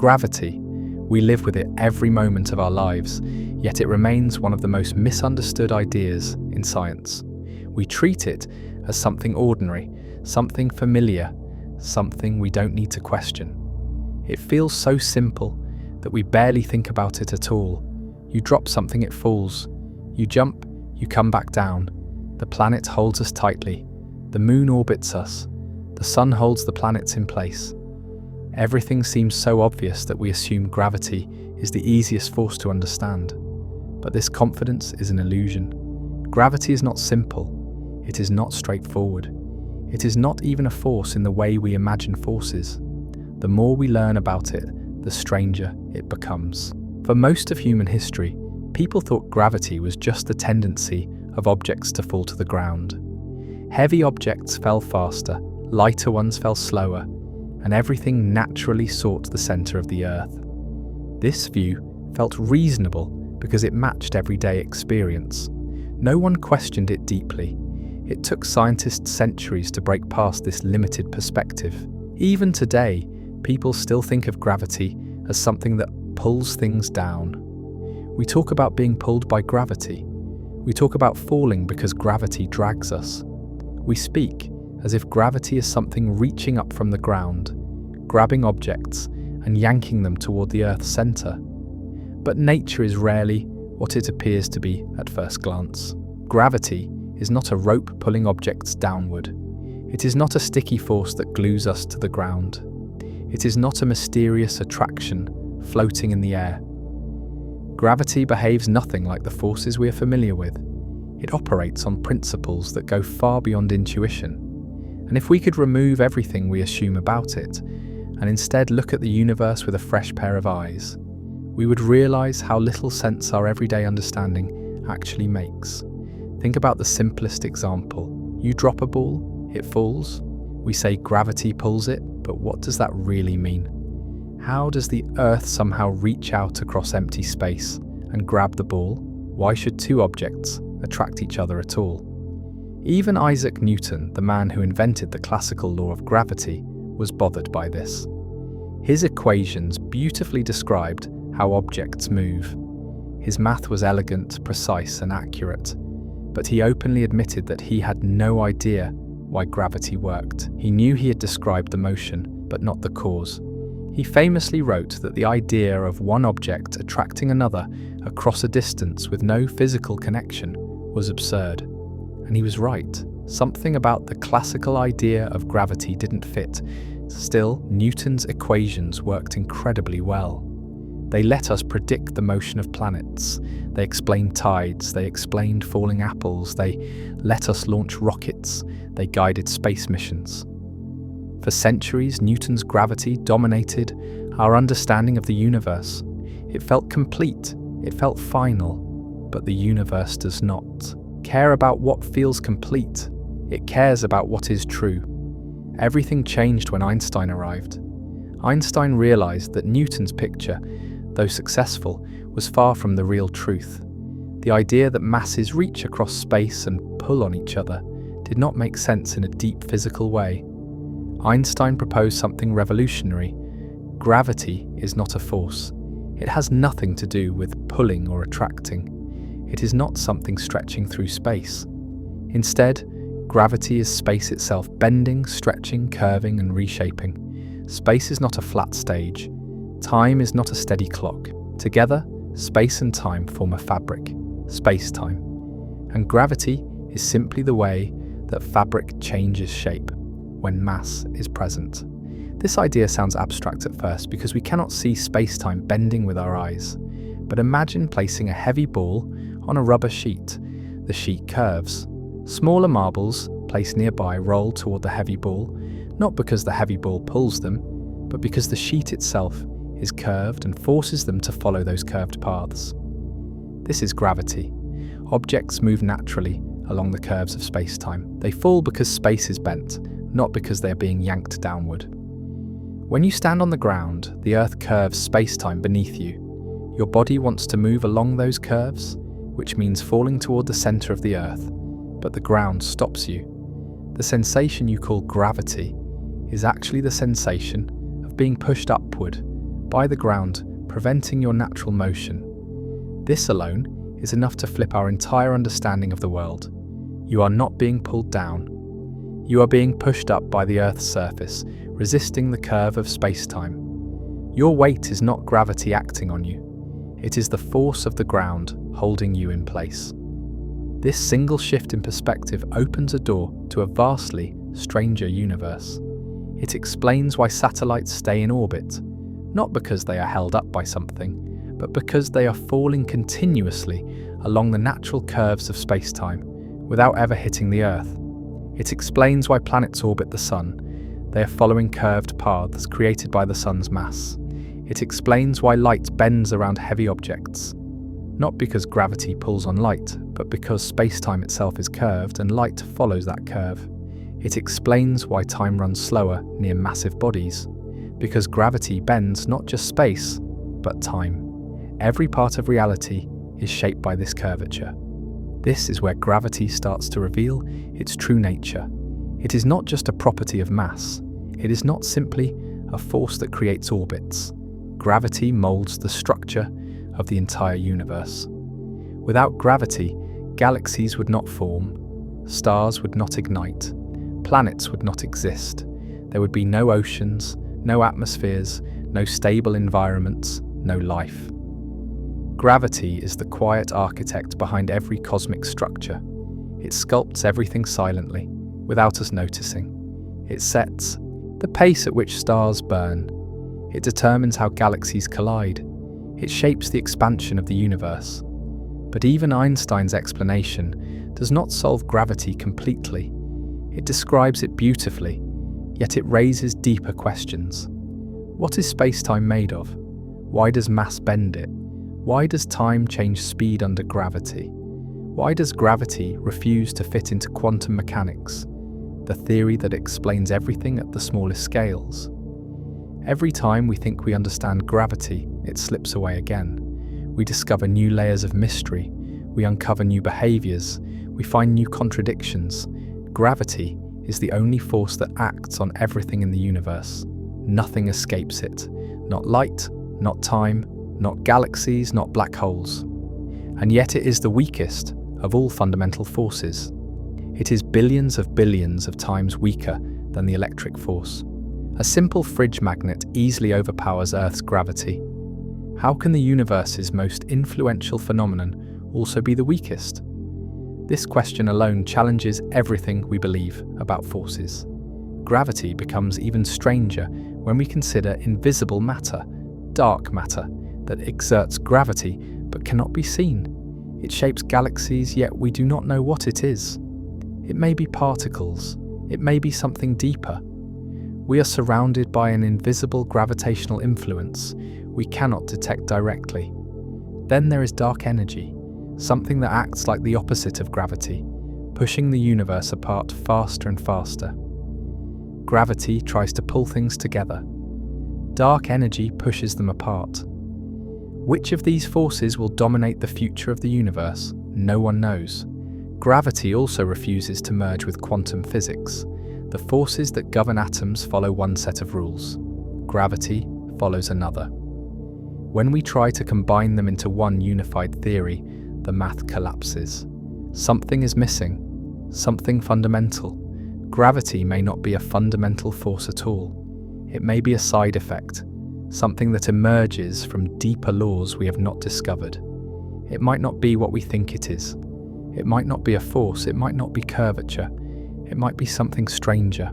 Gravity. We live with it every moment of our lives, yet it remains one of the most misunderstood ideas in science. We treat it as something ordinary, something familiar, something we don't need to question. It feels so simple that we barely think about it at all. You drop something, it falls. You jump, you come back down. The planet holds us tightly. The moon orbits us. The sun holds the planets in place. Everything seems so obvious that we assume gravity is the easiest force to understand. But this confidence is an illusion. Gravity is not simple. It is not straightforward. It is not even a force in the way we imagine forces. The more we learn about it, the stranger it becomes. For most of human history, people thought gravity was just the tendency of objects to fall to the ground. Heavy objects fell faster, lighter ones fell slower, and everything naturally sought the center of the Earth. This view felt reasonable because it matched everyday experience. No one questioned it deeply. It took scientists centuries to break past this limited perspective. Even today, people still think of gravity as something that pulls things down. We talk about being pulled by gravity. We talk about falling because gravity drags us. We speak as if gravity is something reaching up from the ground, grabbing objects and yanking them toward the Earth's center. But nature is rarely what it appears to be at first glance. Gravity is not a rope pulling objects downward. It is not a sticky force that glues us to the ground. It is not a mysterious attraction floating in the air. Gravity behaves nothing like the forces we are familiar with. It operates on principles that go far beyond intuition. And if we could remove everything we assume about it, and instead look at the universe with a fresh pair of eyes, we would realize how little sense our everyday understanding actually makes. Think about the simplest example. You drop a ball, it falls. We say gravity pulls it, but what does that really mean? How does the Earth somehow reach out across empty space and grab the ball? Why should two objects attract each other at all? Even Isaac Newton, the man who invented the classical law of gravity, was bothered by this. His equations beautifully described how objects move. His math was elegant, precise, and accurate, but he openly admitted that he had no idea why gravity worked. He knew he had described the motion, but not the cause. He famously wrote that the idea of one object attracting another across a distance with no physical connection was absurd. And he was right. Something about the classical idea of gravity didn't fit. Still, Newton's equations worked incredibly well. They let us predict the motion of planets. They explained tides. They explained falling apples. They let us launch rockets. They guided space missions. For centuries, Newton's gravity dominated our understanding of the universe. It felt complete. It felt final. But the universe does not care about what feels complete. It cares about what is true. Everything changed when Einstein arrived. Einstein realized that Newton's picture, though successful, was far from the real truth. The idea that masses reach across space and pull on each other did not make sense in a deep physical way. Einstein proposed something revolutionary. Gravity is not a force. It has nothing to do with pulling or attracting. It is not something stretching through space. Instead, gravity is space itself, bending, stretching, curving, and reshaping. Space is not a flat stage. Time is not a steady clock. Together, space and time form a fabric, spacetime. And gravity is simply the way that fabric changes shape when mass is present. This idea sounds abstract at first because we cannot see spacetime bending with our eyes. But imagine placing a heavy ball on a rubber sheet. The sheet curves. Smaller marbles placed nearby roll toward the heavy ball, not because the heavy ball pulls them, but because the sheet itself is curved and forces them to follow those curved paths. This is gravity. Objects move naturally along the curves of space-time. They fall because space is bent, not because they are being yanked downward. When you stand on the ground, the Earth curves space-time beneath you. Your body wants to move along those curves, which means falling toward the center of the Earth, but the ground stops you. The sensation you call gravity is actually the sensation of being pushed upward by the ground, preventing your natural motion. This alone is enough to flip our entire understanding of the world. You are not being pulled down. You are being pushed up by the Earth's surface, resisting the curve of space-time. Your weight is not gravity acting on you. It is the force of the ground holding you in place. This single shift in perspective opens a door to a vastly stranger universe. It explains why satellites stay in orbit, not because they are held up by something, but because they are falling continuously along the natural curves of space-time without ever hitting the Earth. It explains why planets orbit the Sun. They are following curved paths created by the Sun's mass. It explains why light bends around heavy objects, not because gravity pulls on light, but because space-time itself is curved and light follows that curve. It explains why time runs slower near massive bodies, because gravity bends not just space, but time. Every part of reality is shaped by this curvature. This is where gravity starts to reveal its true nature. It is not just a property of mass. It is not simply a force that creates orbits. Gravity molds the structure of the entire universe. Without gravity, galaxies would not form, stars would not ignite, planets would not exist. There would be no oceans, no atmospheres, no stable environments, no life. Gravity is the quiet architect behind every cosmic structure. It sculpts everything silently, without us noticing. It sets the pace at which stars burn. It determines how galaxies collide. It shapes the expansion of the universe. But even Einstein's explanation does not solve gravity completely. It describes it beautifully, yet it raises deeper questions. What is space-time made of? Why does mass bend it? Why does time change speed under gravity? Why does gravity refuse to fit into quantum mechanics, the theory that explains everything at the smallest scales? Every time we think we understand gravity, it slips away again. We discover new layers of mystery, we uncover new behaviors, we find new contradictions. Gravity is the only force that acts on everything in the universe. Nothing escapes it. Not light, not time, not galaxies, not black holes. And yet it is the weakest of all fundamental forces. It is billions of times weaker than the electric force. A simple fridge magnet easily overpowers Earth's gravity. How can the universe's most influential phenomenon also be the weakest? This question alone challenges everything we believe about forces. Gravity becomes even stranger when we consider invisible matter, dark matter, that exerts gravity but cannot be seen. It shapes galaxies, yet we do not know what it is. It may be particles. It may be something deeper. We are surrounded by an invisible gravitational influence we cannot detect directly. Then there is dark energy, something that acts like the opposite of gravity, pushing the universe apart faster and faster. Gravity tries to pull things together. Dark energy pushes them apart. Which of these forces will dominate the future of the universe? No one knows. Gravity also refuses to merge with quantum physics. The forces that govern atoms follow one set of rules. Gravity follows another. When we try to combine them into one unified theory, the math collapses. Something is missing, something fundamental. Gravity may not be a fundamental force at all. It may be a side effect, something that emerges from deeper laws we have not discovered. It might not be what we think it is. It might not be a force, it might not be curvature. It might be something stranger,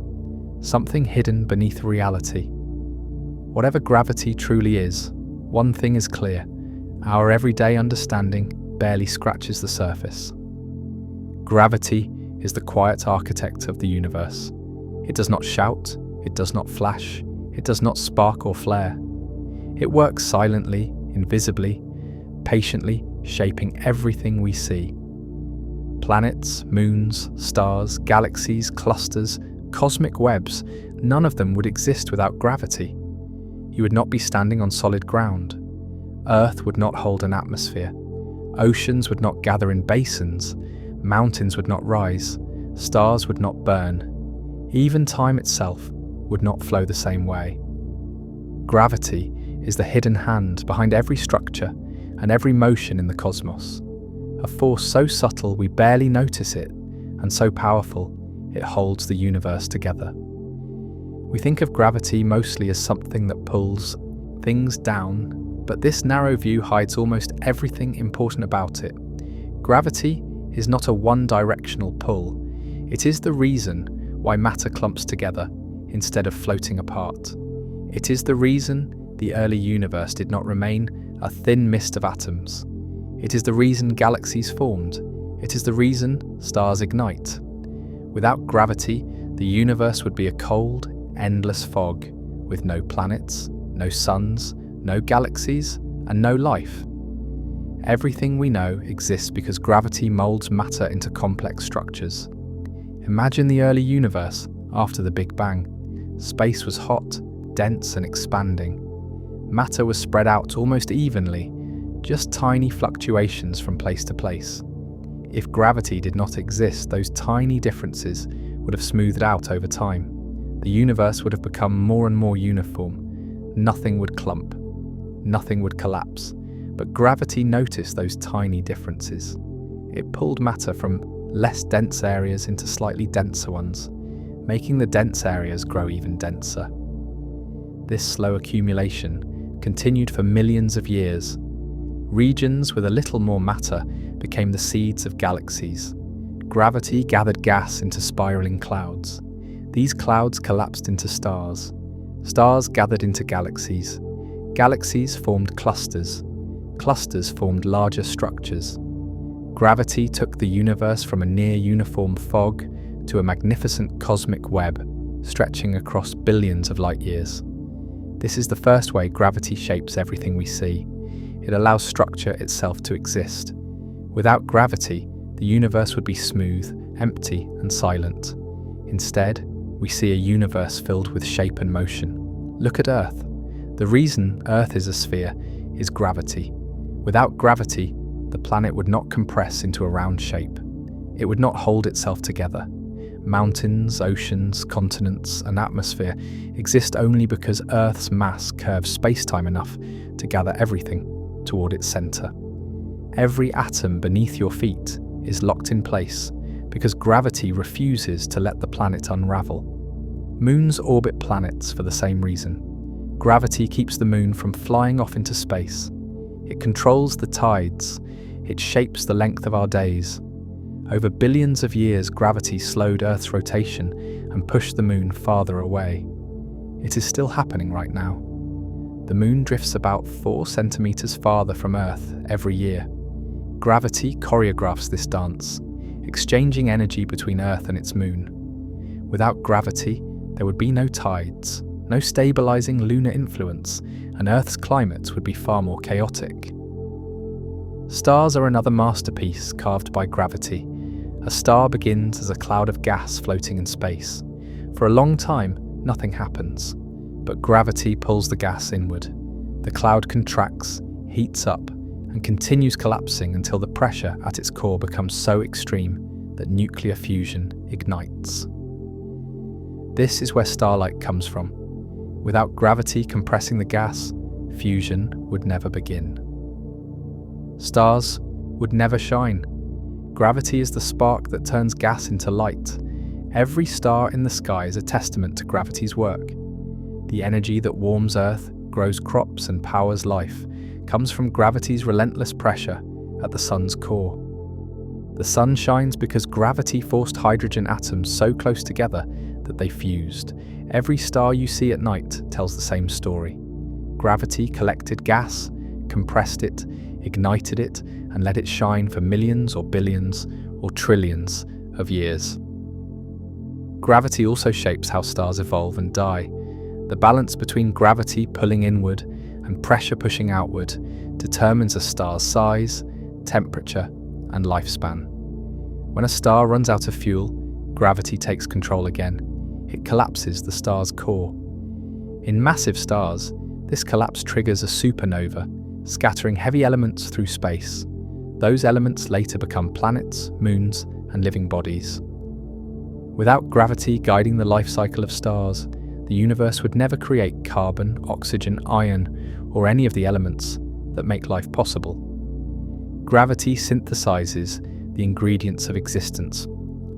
something hidden beneath reality. Whatever gravity truly is, one thing is clear: our everyday understanding barely scratches the surface. Gravity is the quiet architect of the universe. It does not shout, it does not flash, it does not spark or flare. It works silently, invisibly, patiently, shaping everything we see. Planets, moons, stars, galaxies, clusters, cosmic webs, none of them would exist without gravity. You would not be standing on solid ground. Earth would not hold an atmosphere. Oceans would not gather in basins. Mountains would not rise. Stars would not burn. Even time itself would not flow the same way. Gravity is the hidden hand behind every structure and every motion in the cosmos. A force so subtle we barely notice it, and so powerful it holds the universe together. We think of gravity mostly as something that pulls things down, but this narrow view hides almost everything important about it. Gravity is not a one-directional pull. It is the reason why matter clumps together instead of floating apart. It is the reason the early universe did not remain a thin mist of atoms. It is the reason galaxies formed. It is the reason stars ignite. Without gravity, the universe would be a cold, endless fog, with no planets, no suns, no galaxies, and no life. Everything we know exists because gravity molds matter into complex structures. Imagine the early universe after the Big Bang. Space was hot, dense, and expanding. Matter was spread out almost evenly, just tiny fluctuations from place to place. If gravity did not exist, those tiny differences would have smoothed out over time. The universe would have become more and more uniform. Nothing would clump. Nothing would collapse. But gravity noticed those tiny differences. It pulled matter from less dense areas into slightly denser ones, making the dense areas grow even denser. This slow accumulation continued for millions of years. Regions with a little more matter became the seeds of galaxies. Gravity gathered gas into spiraling clouds. These clouds collapsed into stars. Stars gathered into galaxies. Galaxies formed clusters. Clusters formed larger structures. Gravity took the universe from a near-uniform fog to a magnificent cosmic web, stretching across billions of light years. This is the first way gravity shapes everything we see. It allows structure itself to exist. Without gravity, the universe would be smooth, empty, and silent. Instead, we see a universe filled with shape and motion. Look at Earth. The reason Earth is a sphere is gravity. Without gravity, the planet would not compress into a round shape. It would not hold itself together. Mountains, oceans, continents, and atmosphere exist only because Earth's mass curves spacetime enough to gather everything toward its center. Every atom beneath your feet is locked in place because gravity refuses to let the planet unravel. Moons orbit planets for the same reason. Gravity keeps the moon from flying off into space. It controls the tides. It shapes the length of our days. Over billions of years, gravity slowed Earth's rotation and pushed the moon farther away. It is still happening right now. The moon drifts about 4 centimeters farther from Earth every year. Gravity choreographs this dance, exchanging energy between Earth and its moon. Without gravity, there would be no tides, no stabilizing lunar influence, and Earth's climate would be far more chaotic. Stars are another masterpiece carved by gravity. A star begins as a cloud of gas floating in space. For a long time, nothing happens, but gravity pulls the gas inward. The cloud contracts, heats up, and continues collapsing until the pressure at its core becomes so extreme that nuclear fusion ignites. This is where starlight comes from. Without gravity compressing the gas, fusion would never begin. Stars would never shine. Gravity is the spark that turns gas into light. Every star in the sky is a testament to gravity's work. The energy that warms Earth, grows crops, and powers life comes from gravity's relentless pressure at the sun's core. The sun shines because gravity forced hydrogen atoms so close together that they fused. Every star you see at night tells the same story. Gravity collected gas, compressed it, ignited it, and let it shine for millions or billions or trillions of years. Gravity also shapes how stars evolve and die. The balance between gravity pulling inward and pressure pushing outward determines a star's size, temperature, and lifespan. When a star runs out of fuel, gravity takes control again. It collapses the star's core. In massive stars, this collapse triggers a supernova, scattering heavy elements through space. Those elements later become planets, moons, and living bodies. Without gravity guiding the life cycle of stars, the universe would never create carbon, oxygen, iron, or any of the elements that make life possible. Gravity synthesizes the ingredients of existence.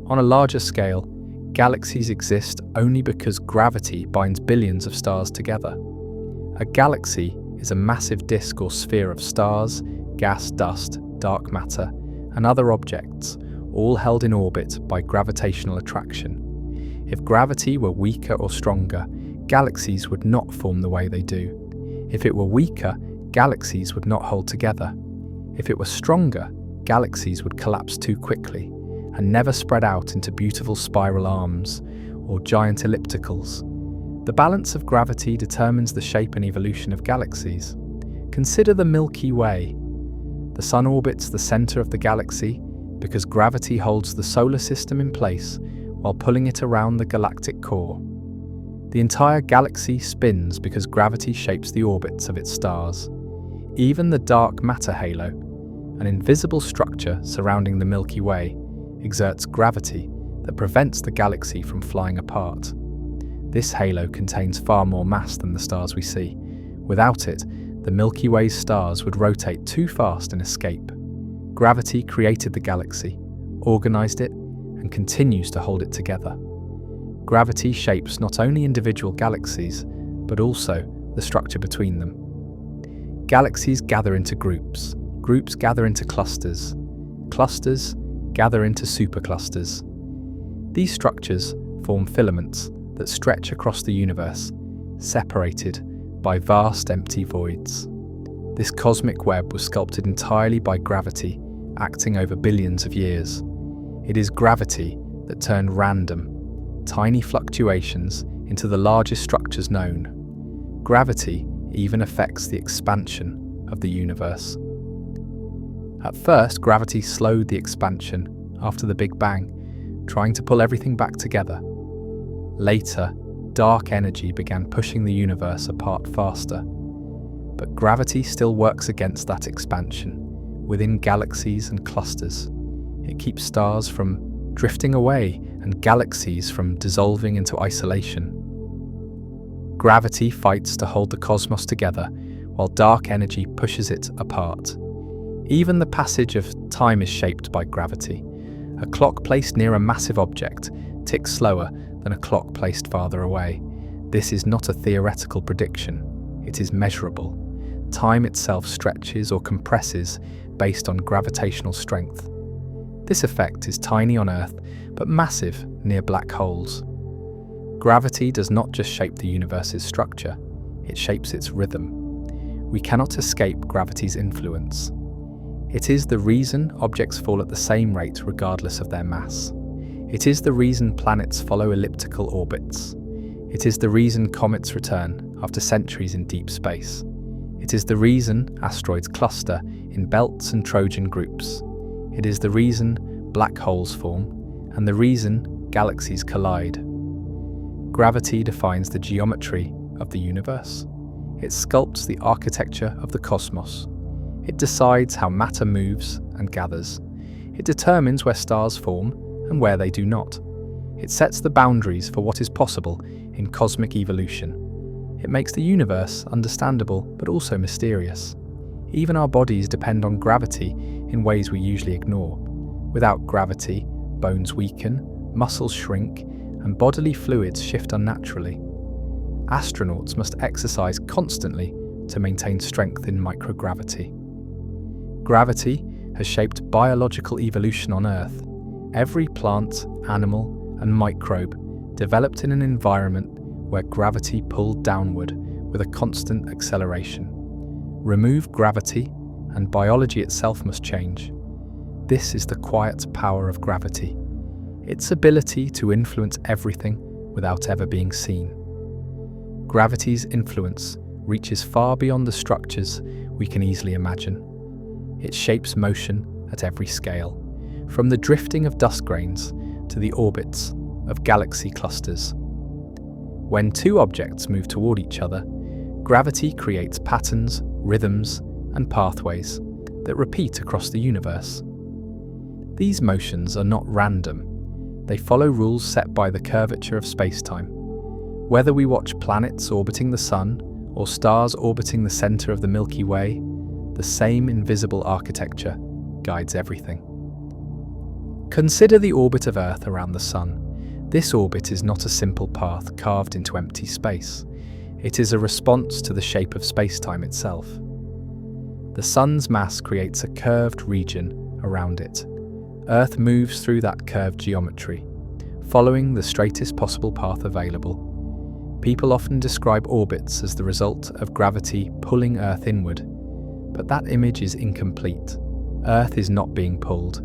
On a larger scale, galaxies exist only because gravity binds billions of stars together. A galaxy is a massive disk or sphere of stars, gas, dust, dark matter, and other objects, all held in orbit by gravitational attraction. If gravity were weaker or stronger, galaxies would not form the way they do. If it were weaker, galaxies would not hold together. If it were stronger, galaxies would collapse too quickly and never spread out into beautiful spiral arms or giant ellipticals. The balance of gravity determines the shape and evolution of galaxies. Consider the Milky Way. The Sun orbits the center of the galaxy because gravity holds the solar system in place while pulling it around the galactic core. The entire galaxy spins because gravity shapes the orbits of its stars. Even the dark matter halo, an invisible structure surrounding the Milky Way, exerts gravity that prevents the galaxy from flying apart. This halo contains far more mass than the stars we see. Without it, the Milky Way's stars would rotate too fast and escape. Gravity created the galaxy, organized it, and continues to hold it together. Gravity shapes not only individual galaxies, but also the structure between them. Galaxies gather into groups, groups gather into clusters, clusters gather into superclusters. These structures form filaments that stretch across the universe, separated by vast empty voids. This cosmic web was sculpted entirely by gravity, acting over billions of years. It is gravity that turned random, tiny fluctuations into the largest structures known. Gravity even affects the expansion of the universe. At first, gravity slowed the expansion after the Big Bang, trying to pull everything back together. Later, dark energy began pushing the universe apart faster. But gravity still works against that expansion, within galaxies and clusters. It keeps stars from drifting away and galaxies from dissolving into isolation. Gravity fights to hold the cosmos together, while dark energy pushes it apart. Even the passage of time is shaped by gravity. A clock placed near a massive object ticks slower than a clock placed farther away. This is not a theoretical prediction, it is measurable. Time itself stretches or compresses based on gravitational strength. This effect is tiny on Earth, but massive near black holes. Gravity does not just shape the universe's structure, it shapes its rhythm. We cannot escape gravity's influence. It is the reason objects fall at the same rate regardless of their mass. It is the reason planets follow elliptical orbits. It is the reason comets return after centuries in deep space. It is the reason asteroids cluster in belts and Trojan groups. It is the reason black holes form, and the reason galaxies collide. Gravity defines the geometry of the universe. It sculpts the architecture of the cosmos. It decides how matter moves and gathers. It determines where stars form and where they do not. It sets the boundaries for what is possible in cosmic evolution. It makes the universe understandable but also mysterious. Even our bodies depend on gravity in ways we usually ignore. Without gravity, bones weaken, muscles shrink, and bodily fluids shift unnaturally. Astronauts must exercise constantly to maintain strength in microgravity. Gravity has shaped biological evolution on Earth. Every plant, animal, and microbe developed in an environment where gravity pulled downward with a constant acceleration. Remove gravity, and biology itself must change. This is the quiet power of gravity, its ability to influence everything without ever being seen. Gravity's influence reaches far beyond the structures we can easily imagine. It shapes motion at every scale, from the drifting of dust grains to the orbits of galaxy clusters. When two objects move toward each other, gravity creates patterns, rhythms, and pathways that repeat across the universe. These motions are not random. They follow rules set by the curvature of spacetime. Whether we watch planets orbiting the sun or stars orbiting the center of the Milky Way, the same invisible architecture guides everything. Consider the orbit of Earth around the Sun. This orbit is not a simple path carved into empty space. It is a response to the shape of spacetime itself. The Sun's mass creates a curved region around it. Earth moves through that curved geometry, following the straightest possible path available. People often describe orbits as the result of gravity pulling Earth inward, but that image is incomplete. Earth is not being pulled.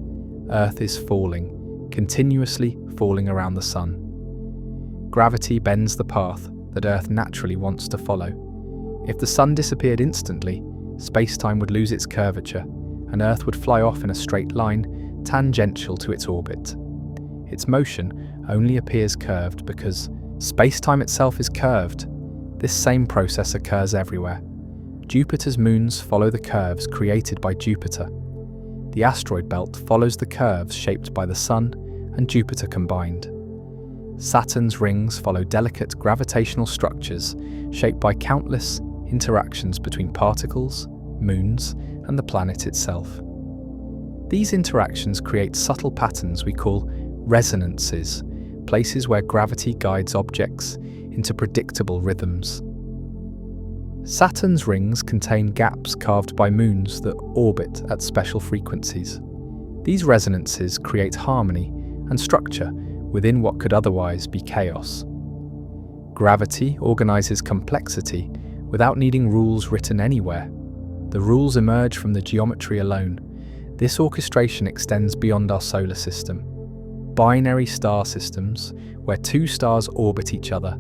Earth is falling, continuously falling around the Sun. Gravity bends the path that Earth naturally wants to follow. If the Sun disappeared instantly, space-time would lose its curvature, and Earth would fly off in a straight line, tangential to its orbit. Its motion only appears curved because space-time itself is curved. This same process occurs everywhere. Jupiter's moons follow the curves created by Jupiter. The asteroid belt follows the curves shaped by the Sun and Jupiter combined. Saturn's rings follow delicate gravitational structures shaped by countless interactions between particles, moons, and the planet itself. These interactions create subtle patterns we call resonances, places where gravity guides objects into predictable rhythms. Saturn's rings contain gaps carved by moons that orbit at special frequencies. These resonances create harmony and structure within what could otherwise be chaos. Gravity organizes complexity without needing rules written anywhere. The rules emerge from the geometry alone. This orchestration extends beyond our solar system. Binary star systems, where two stars orbit each other,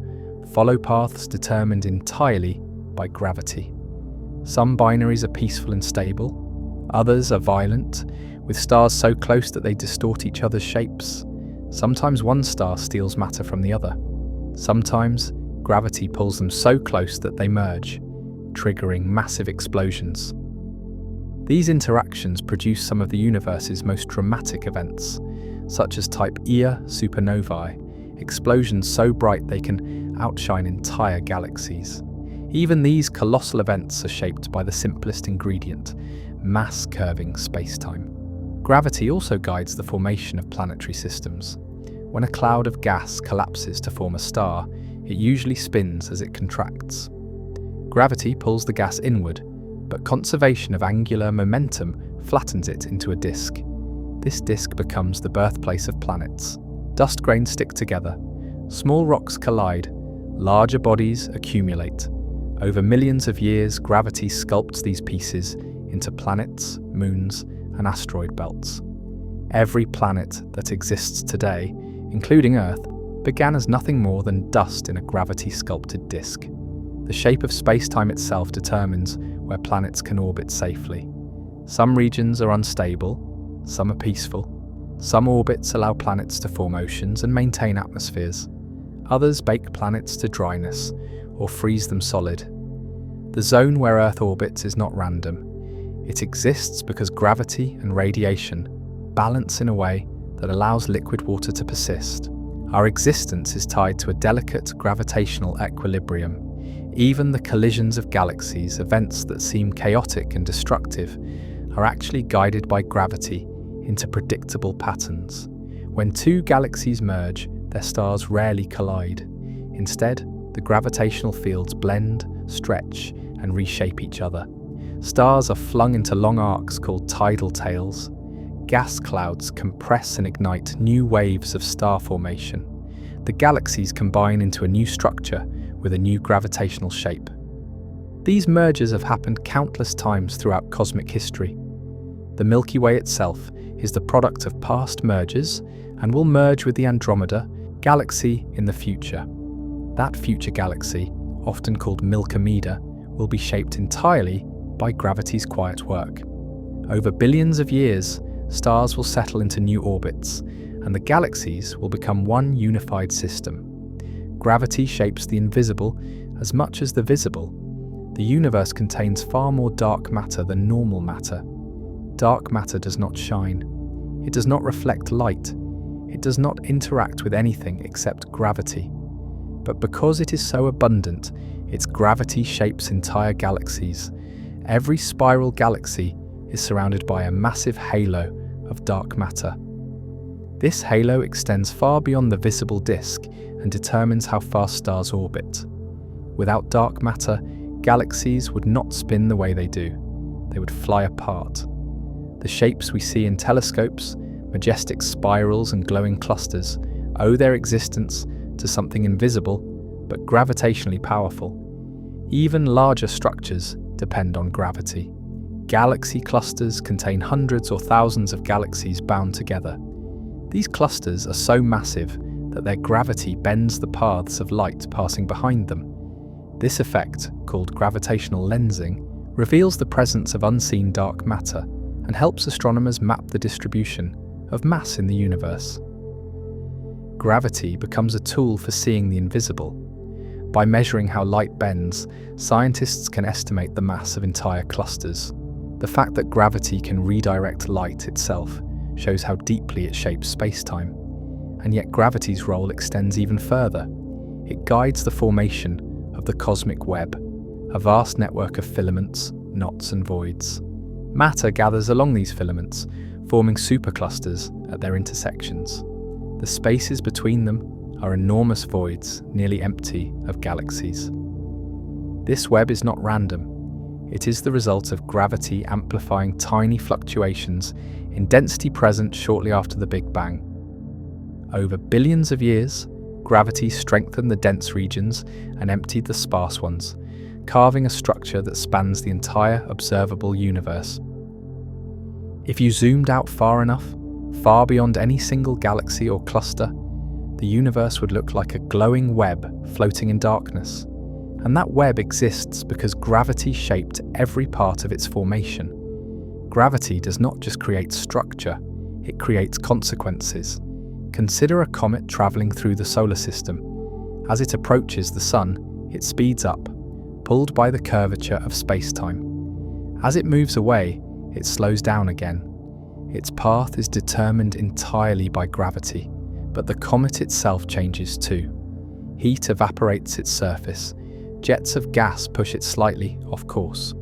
follow paths determined entirely by gravity. Some binaries are peaceful and stable. Others are violent, with stars so close that they distort each other's shapes. Sometimes one star steals matter from the other. Sometimes gravity pulls them so close that they merge, triggering massive explosions. These interactions produce some of the universe's most dramatic events, such as type Ia supernovae, explosions so bright they can outshine entire galaxies. Even these colossal events are shaped by the simplest ingredient, mass-curving spacetime. Gravity also guides the formation of planetary systems. When a cloud of gas collapses to form a star, it usually spins as it contracts. Gravity pulls the gas inward, but conservation of angular momentum flattens it into a disk. This disk becomes the birthplace of planets. Dust grains stick together, small rocks collide, larger bodies accumulate. Over millions of years, gravity sculpts these pieces into planets, moons, and asteroid belts. Every planet that exists today, including Earth, began as nothing more than dust in a gravity-sculpted disk. The shape of space-time itself determines where planets can orbit safely. Some regions are unstable, some are peaceful. Some orbits allow planets to form oceans and maintain atmospheres. Others bake planets to dryness or freeze them solid. The zone where Earth orbits is not random. It exists because gravity and radiation balance in a way that allows liquid water to persist. Our existence is tied to a delicate gravitational equilibrium. Even the collisions of galaxies, events that seem chaotic and destructive, are actually guided by gravity into predictable patterns. When two galaxies merge, their stars rarely collide. Instead, the gravitational fields blend, stretch, and reshape each other. Stars are flung into long arcs called tidal tails. Gas clouds compress and ignite new waves of star formation. The galaxies combine into a new structure with a new gravitational shape. These mergers have happened countless times throughout cosmic history. The Milky Way itself is the product of past mergers and will merge with the Andromeda galaxy in the future. That future galaxy, often called Milkomeda, will be shaped entirely by gravity's quiet work. Over billions of years, stars will settle into new orbits, and the galaxies will become one unified system. Gravity shapes the invisible as much as the visible. The universe contains far more dark matter than normal matter. Dark matter does not shine. It does not reflect light. It does not interact with anything except gravity. But because it is so abundant, Its gravity shapes entire galaxies. Every spiral galaxy is surrounded by a massive halo of dark matter. This halo extends far beyond the visible disk and determines how fast stars orbit. Without dark matter, galaxies would not spin the way they do. They would fly apart. The shapes we see in telescopes, majestic spirals and glowing clusters, owe their existence to something invisible but gravitationally powerful. Even larger structures depend on gravity. Galaxy clusters contain hundreds or thousands of galaxies bound together. These clusters are so massive that their gravity bends the paths of light passing behind them. This effect, called gravitational lensing, reveals the presence of unseen dark matter and helps astronomers map the distribution of mass in the universe. Gravity becomes a tool for seeing the invisible. By measuring how light bends, scientists can estimate the mass of entire clusters. The fact that gravity can redirect light itself shows how deeply it shapes spacetime. And yet gravity's role extends even further. It guides the formation of the cosmic web, a vast network of filaments, knots and voids. Matter gathers along these filaments, forming superclusters at their intersections. The spaces between them are enormous voids, nearly empty of galaxies. This web is not random. It is the result of gravity amplifying tiny fluctuations in density present shortly after the Big Bang. Over billions of years, gravity strengthened the dense regions and emptied the sparse ones, carving a structure that spans the entire observable universe. If you zoomed out far enough, far beyond any single galaxy or cluster, the universe would look like a glowing web floating in darkness. And that web exists because gravity shaped every part of its formation. Gravity does not just create structure, it creates consequences. Consider a comet traveling through the solar system. As it approaches the sun, it speeds up, pulled by the curvature of space-time. As it moves away, it slows down again. Its path is determined entirely by gravity, but the comet itself changes too. Heat evaporates its surface. Jets of gas push it slightly off course.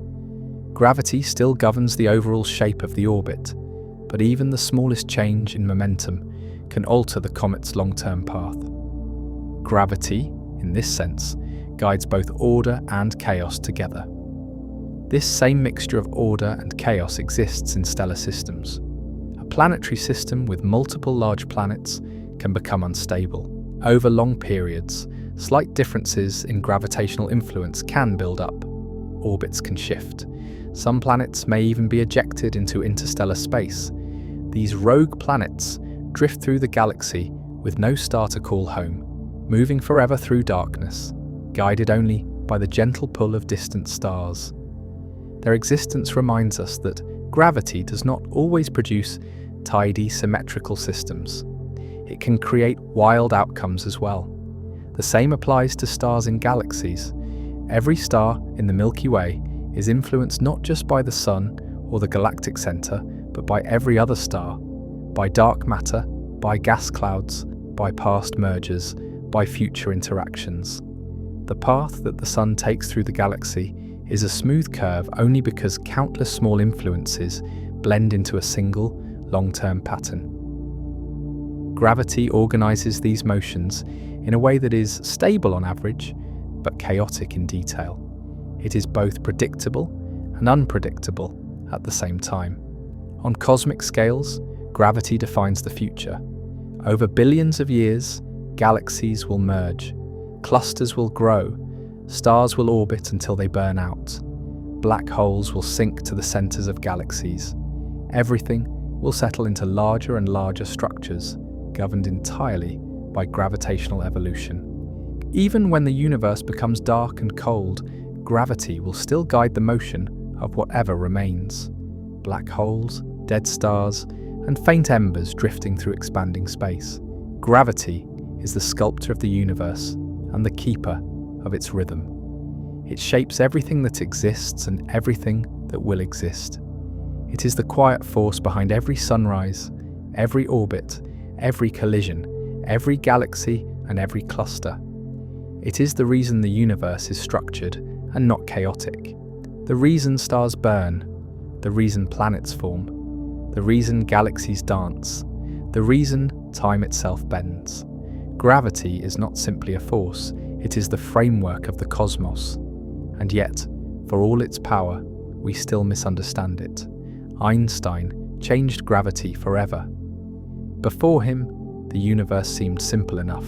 Gravity still governs the overall shape of the orbit, but even the smallest change in momentum can alter the comet's long-term path. Gravity, in this sense, guides both order and chaos together. This same mixture of order and chaos exists in stellar systems. A planetary system with multiple large planets can become unstable. Over long periods, slight differences in gravitational influence can build up. Orbits can shift. Some planets may even be ejected into interstellar space. These rogue planets drift through the galaxy with no star to call home, moving forever through darkness, guided only by the gentle pull of distant stars. Their existence reminds us that gravity does not always produce tidy, symmetrical systems. It can create wild outcomes as well. The same applies to stars in galaxies. Every star in the Milky Way is influenced not just by the Sun or the galactic center, but by every other star, by dark matter, by gas clouds, by past mergers, by future interactions. The path that the Sun takes through the galaxy is a smooth curve only because countless small influences blend into a single, long-term pattern. Gravity organizes these motions in a way that is stable on average, but chaotic in detail. It is both predictable and unpredictable at the same time. On cosmic scales, gravity defines the future. Over billions of years, galaxies will merge, clusters will grow, stars will orbit until they burn out. Black holes will sink to the centers of galaxies. Everything will settle into larger and larger structures, governed entirely by gravitational evolution. Even when the universe becomes dark and cold, gravity will still guide the motion of whatever remains. Black holes, dead stars, and faint embers drifting through expanding space. Gravity is the sculptor of the universe and the keeper of its rhythm. It shapes everything that exists and everything that will exist. It is the quiet force behind every sunrise, every orbit, every collision, every galaxy, and every cluster. It is the reason the universe is structured and not chaotic. The reason stars burn, the reason planets form, the reason galaxies dance, the reason time itself bends. Gravity is not simply a force, it is the framework of the cosmos. And yet, for all its power, we still misunderstand it. Einstein changed gravity forever. Before him, the universe seemed simple enough.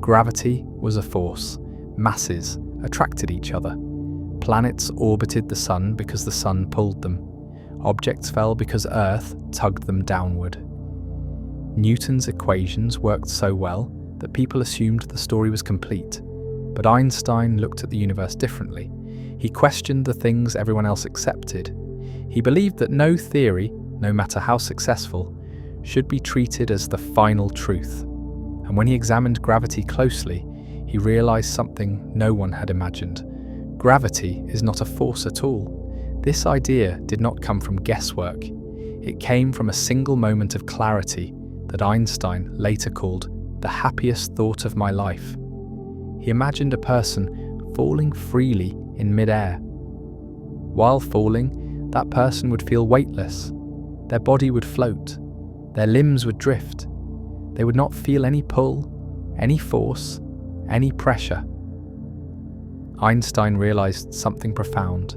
Gravity was a force. Masses attracted each other. Planets orbited the sun because the sun pulled them. Objects fell because Earth tugged them downward. Newton's equations worked so well that people assumed the story was complete. But Einstein looked at the universe differently. He questioned the things everyone else accepted. He believed that no theory, no matter how successful, should be treated as the final truth. And when he examined gravity closely, he realized something no one had imagined. Gravity is not a force at all. This idea did not come from guesswork. It came from a single moment of clarity that Einstein later called the happiest thought of my life. He imagined a person falling freely in mid-air. While falling, that person would feel weightless. Their body would float. Their limbs would drift. They would not feel any pull, any force, any pressure. Einstein realized something profound.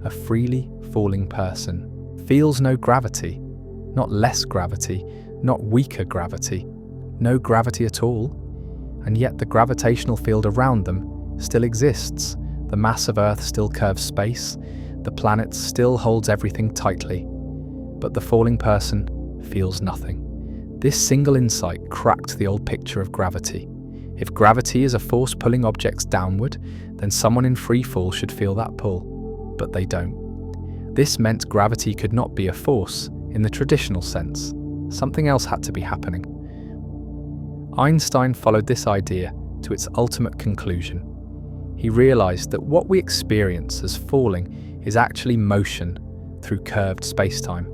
A freely falling person feels no gravity, not less gravity, not weaker gravity, no gravity at all. And yet the gravitational field around them still exists. The mass of Earth still curves space. The planet still holds everything tightly. But the falling person feels nothing. This single insight cracked the old picture of gravity. If gravity is a force pulling objects downward, then someone in free fall should feel that pull. But they don't. This meant gravity could not be a force in the traditional sense. Something else had to be happening. Einstein followed this idea to its ultimate conclusion. He realized that what we experience as falling is actually motion through curved spacetime.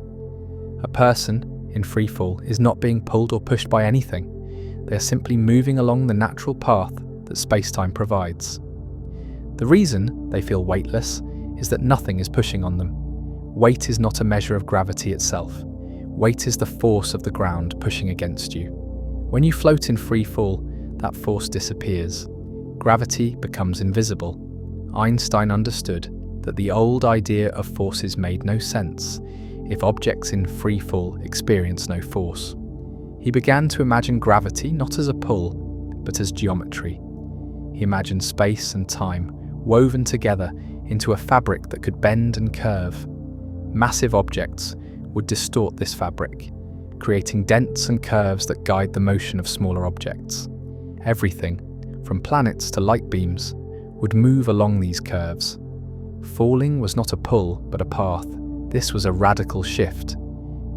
A person in free fall is not being pulled or pushed by anything. They are simply moving along the natural path that spacetime provides. The reason they feel weightless is that nothing is pushing on them. Weight is not a measure of gravity itself. Weight is the force of the ground pushing against you. When you float in free fall, that force disappears. Gravity becomes invisible. Einstein understood that the old idea of forces made no sense if objects in free fall experience no force. He began to imagine gravity not as a pull, but as geometry. He imagined space and time woven together into a fabric that could bend and curve. Massive objects would distort this fabric, creating dents and curves that guide the motion of smaller objects. Everything, from planets to light beams, would move along these curves. Falling was not a pull, but a path. This was a radical shift.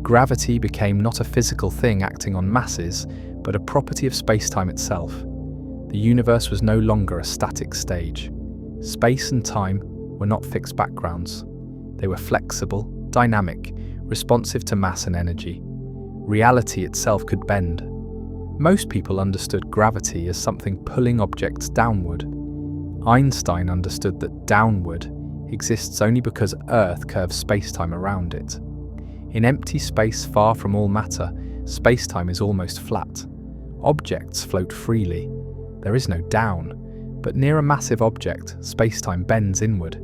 Gravity became not a physical thing acting on masses, but a property of spacetime itself. The universe was no longer a static stage. Space and time were not fixed backgrounds. They were flexible, dynamic, responsive to mass and energy. Reality itself could bend. Most people understood gravity as something pulling objects downward. Einstein understood that downward exists only because Earth curves spacetime around it. In empty space far from all matter, spacetime is almost flat. Objects float freely. There is no down, but near a massive object, spacetime bends inward.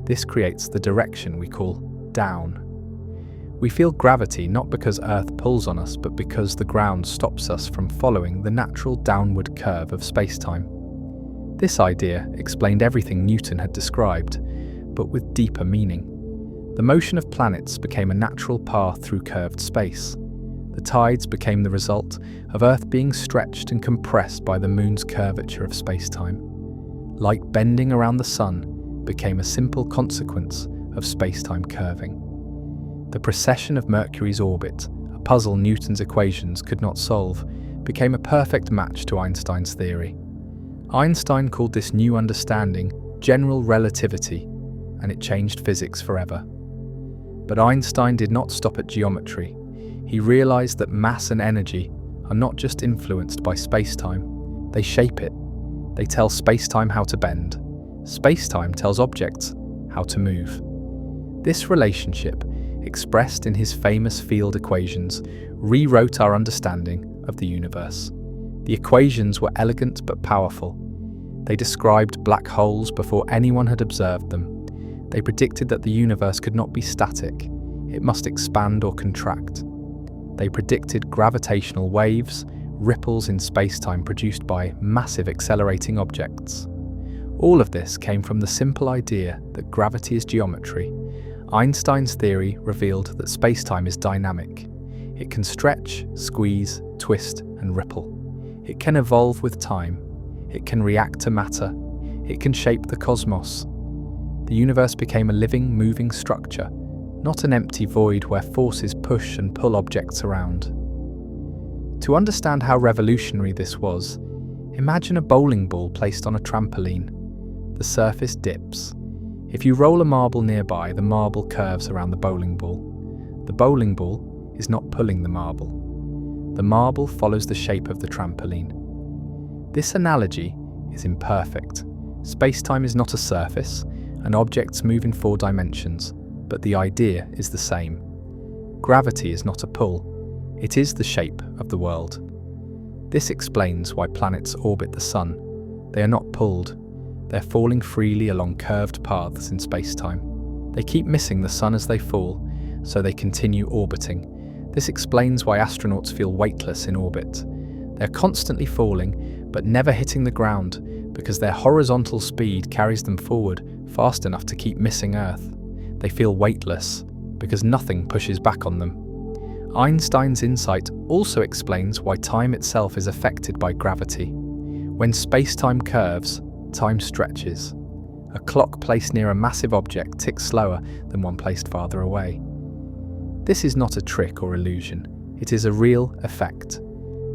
This creates the direction we call down. We feel gravity not because Earth pulls on us, but because the ground stops us from following the natural downward curve of spacetime. This idea explained everything Newton had described, but with deeper meaning. The motion of planets became a natural path through curved space. The tides became the result of Earth being stretched and compressed by the moon's curvature of spacetime. Light bending around the sun became a simple consequence of spacetime curving. The precession of Mercury's orbit, a puzzle Newton's equations could not solve, became a perfect match to Einstein's theory. Einstein called this new understanding general relativity, and it changed physics forever. But Einstein did not stop at geometry. He realized that mass and energy are not just influenced by spacetime, they shape it. They tell spacetime how to bend. Spacetime tells objects how to move. This relationship, expressed in his famous field equations, rewrote our understanding of the universe. The equations were elegant but powerful. They described black holes before anyone had observed them. They predicted that the universe could not be static. It must expand or contract. They predicted gravitational waves, ripples in spacetime produced by massive accelerating objects. All of this came from the simple idea that gravity is geometry. Einstein's theory revealed that spacetime is dynamic. It can stretch, squeeze, twist, and ripple. It can evolve with time. It can react to matter. It can shape the cosmos. The universe became a living, moving structure, not an empty void where forces push and pull objects around. To understand how revolutionary this was, imagine a bowling ball placed on a trampoline. The surface dips. If you roll a marble nearby, the marble curves around the bowling ball. The bowling ball is not pulling the marble. The marble follows the shape of the trampoline. This analogy is imperfect. Spacetime is not a surface, and objects move in 4 dimensions, but the idea is the same. Gravity is not a pull. It is the shape of the world. This explains why planets orbit the sun. They are not pulled. They're falling freely along curved paths in spacetime. They keep missing the sun as they fall, so they continue orbiting. This explains why astronauts feel weightless in orbit. They're constantly falling, but never hitting the ground, because their horizontal speed carries them forward fast enough to keep missing Earth. They feel weightless, because nothing pushes back on them. Einstein's insight also explains why time itself is affected by gravity. When spacetime curves, time stretches. A clock placed near a massive object ticks slower than one placed farther away. This is not a trick or illusion. It is a real effect.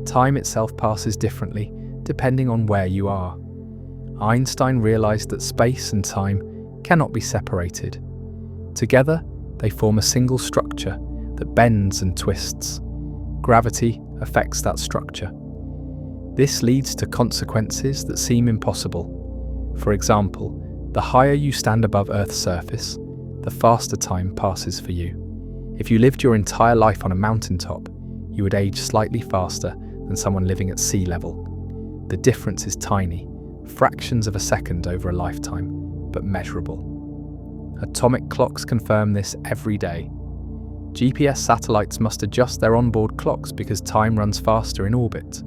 Time itself passes differently, depending on where you are. Einstein realized that space and time cannot be separated. Together, they form a single structure that bends and twists. Gravity affects that structure. This leads to consequences that seem impossible. For example, the higher you stand above Earth's surface, the faster time passes for you. If you lived your entire life on a mountaintop, you would age slightly faster than someone living at sea level. The difference is tiny, fractions of a second over a lifetime, but measurable. Atomic clocks confirm this every day. GPS satellites must adjust their onboard clocks because time runs faster in orbit.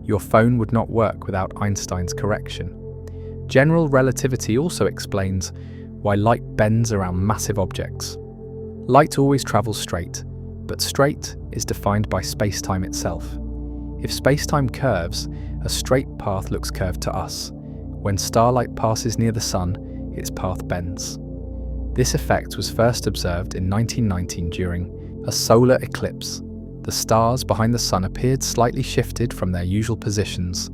Your phone would not work without Einstein's correction. General relativity also explains why light bends around massive objects. Light always travels straight, but straight is defined by spacetime itself. If spacetime curves, a straight path looks curved to us. When starlight passes near the sun, its path bends. This effect was first observed in 1919 during a solar eclipse. The stars behind the sun appeared slightly shifted from their usual positions.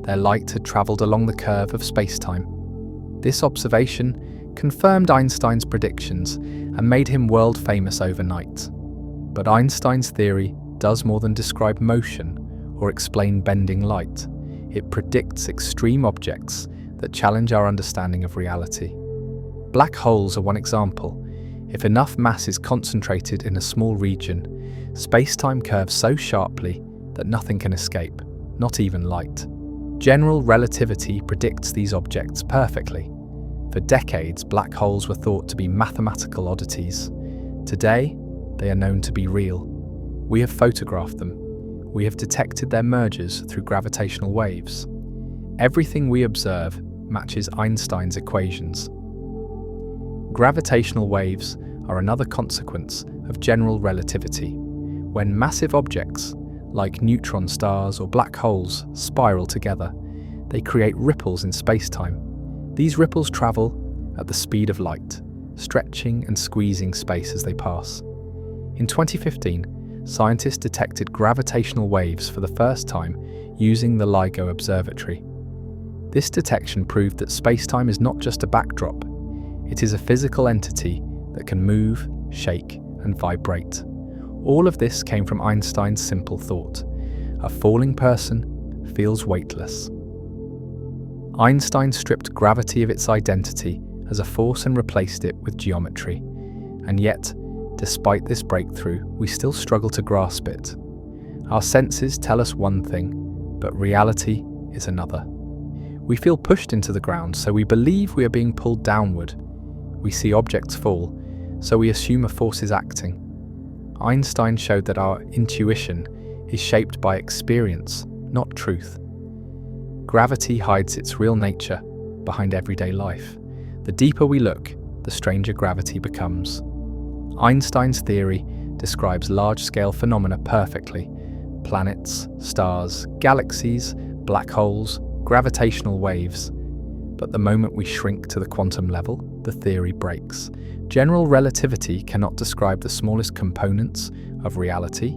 Their light had travelled along the curve of spacetime. This observation confirmed Einstein's predictions and made him world famous overnight. But Einstein's theory does more than describe motion or explain bending light. It predicts extreme objects that challenge our understanding of reality. Black holes are one example. If enough mass is concentrated in a small region, spacetime curves so sharply that nothing can escape, not even light. General relativity predicts these objects perfectly. For decades, black holes were thought to be mathematical oddities. Today, they are known to be real. We have photographed them. We have detected their mergers through gravitational waves. Everything we observe matches Einstein's equations. Gravitational waves are another consequence of general relativity. When massive objects, like neutron stars or black holes, spiral together, they create ripples in spacetime. These ripples travel at the speed of light, stretching and squeezing space as they pass. In 2015, scientists detected gravitational waves for the first time using the LIGO observatory. This detection proved that spacetime is not just a backdrop. It is a physical entity that can move, shake, and vibrate. All of this came from Einstein's simple thought: a falling person feels weightless. Einstein stripped gravity of its identity as a force and replaced it with geometry. And yet, despite this breakthrough, we still struggle to grasp it. Our senses tell us one thing, but reality is another. We feel pushed into the ground, so we believe we are being pulled downward. We see objects fall, so we assume a force is acting. Einstein showed that our intuition is shaped by experience, not truth. Gravity hides its real nature behind everyday life. The deeper we look, the stranger gravity becomes. Einstein's theory describes large-scale phenomena perfectly: planets, stars, galaxies, black holes, gravitational waves. But the moment we shrink to the quantum level, the theory breaks. General relativity cannot describe the smallest components of reality.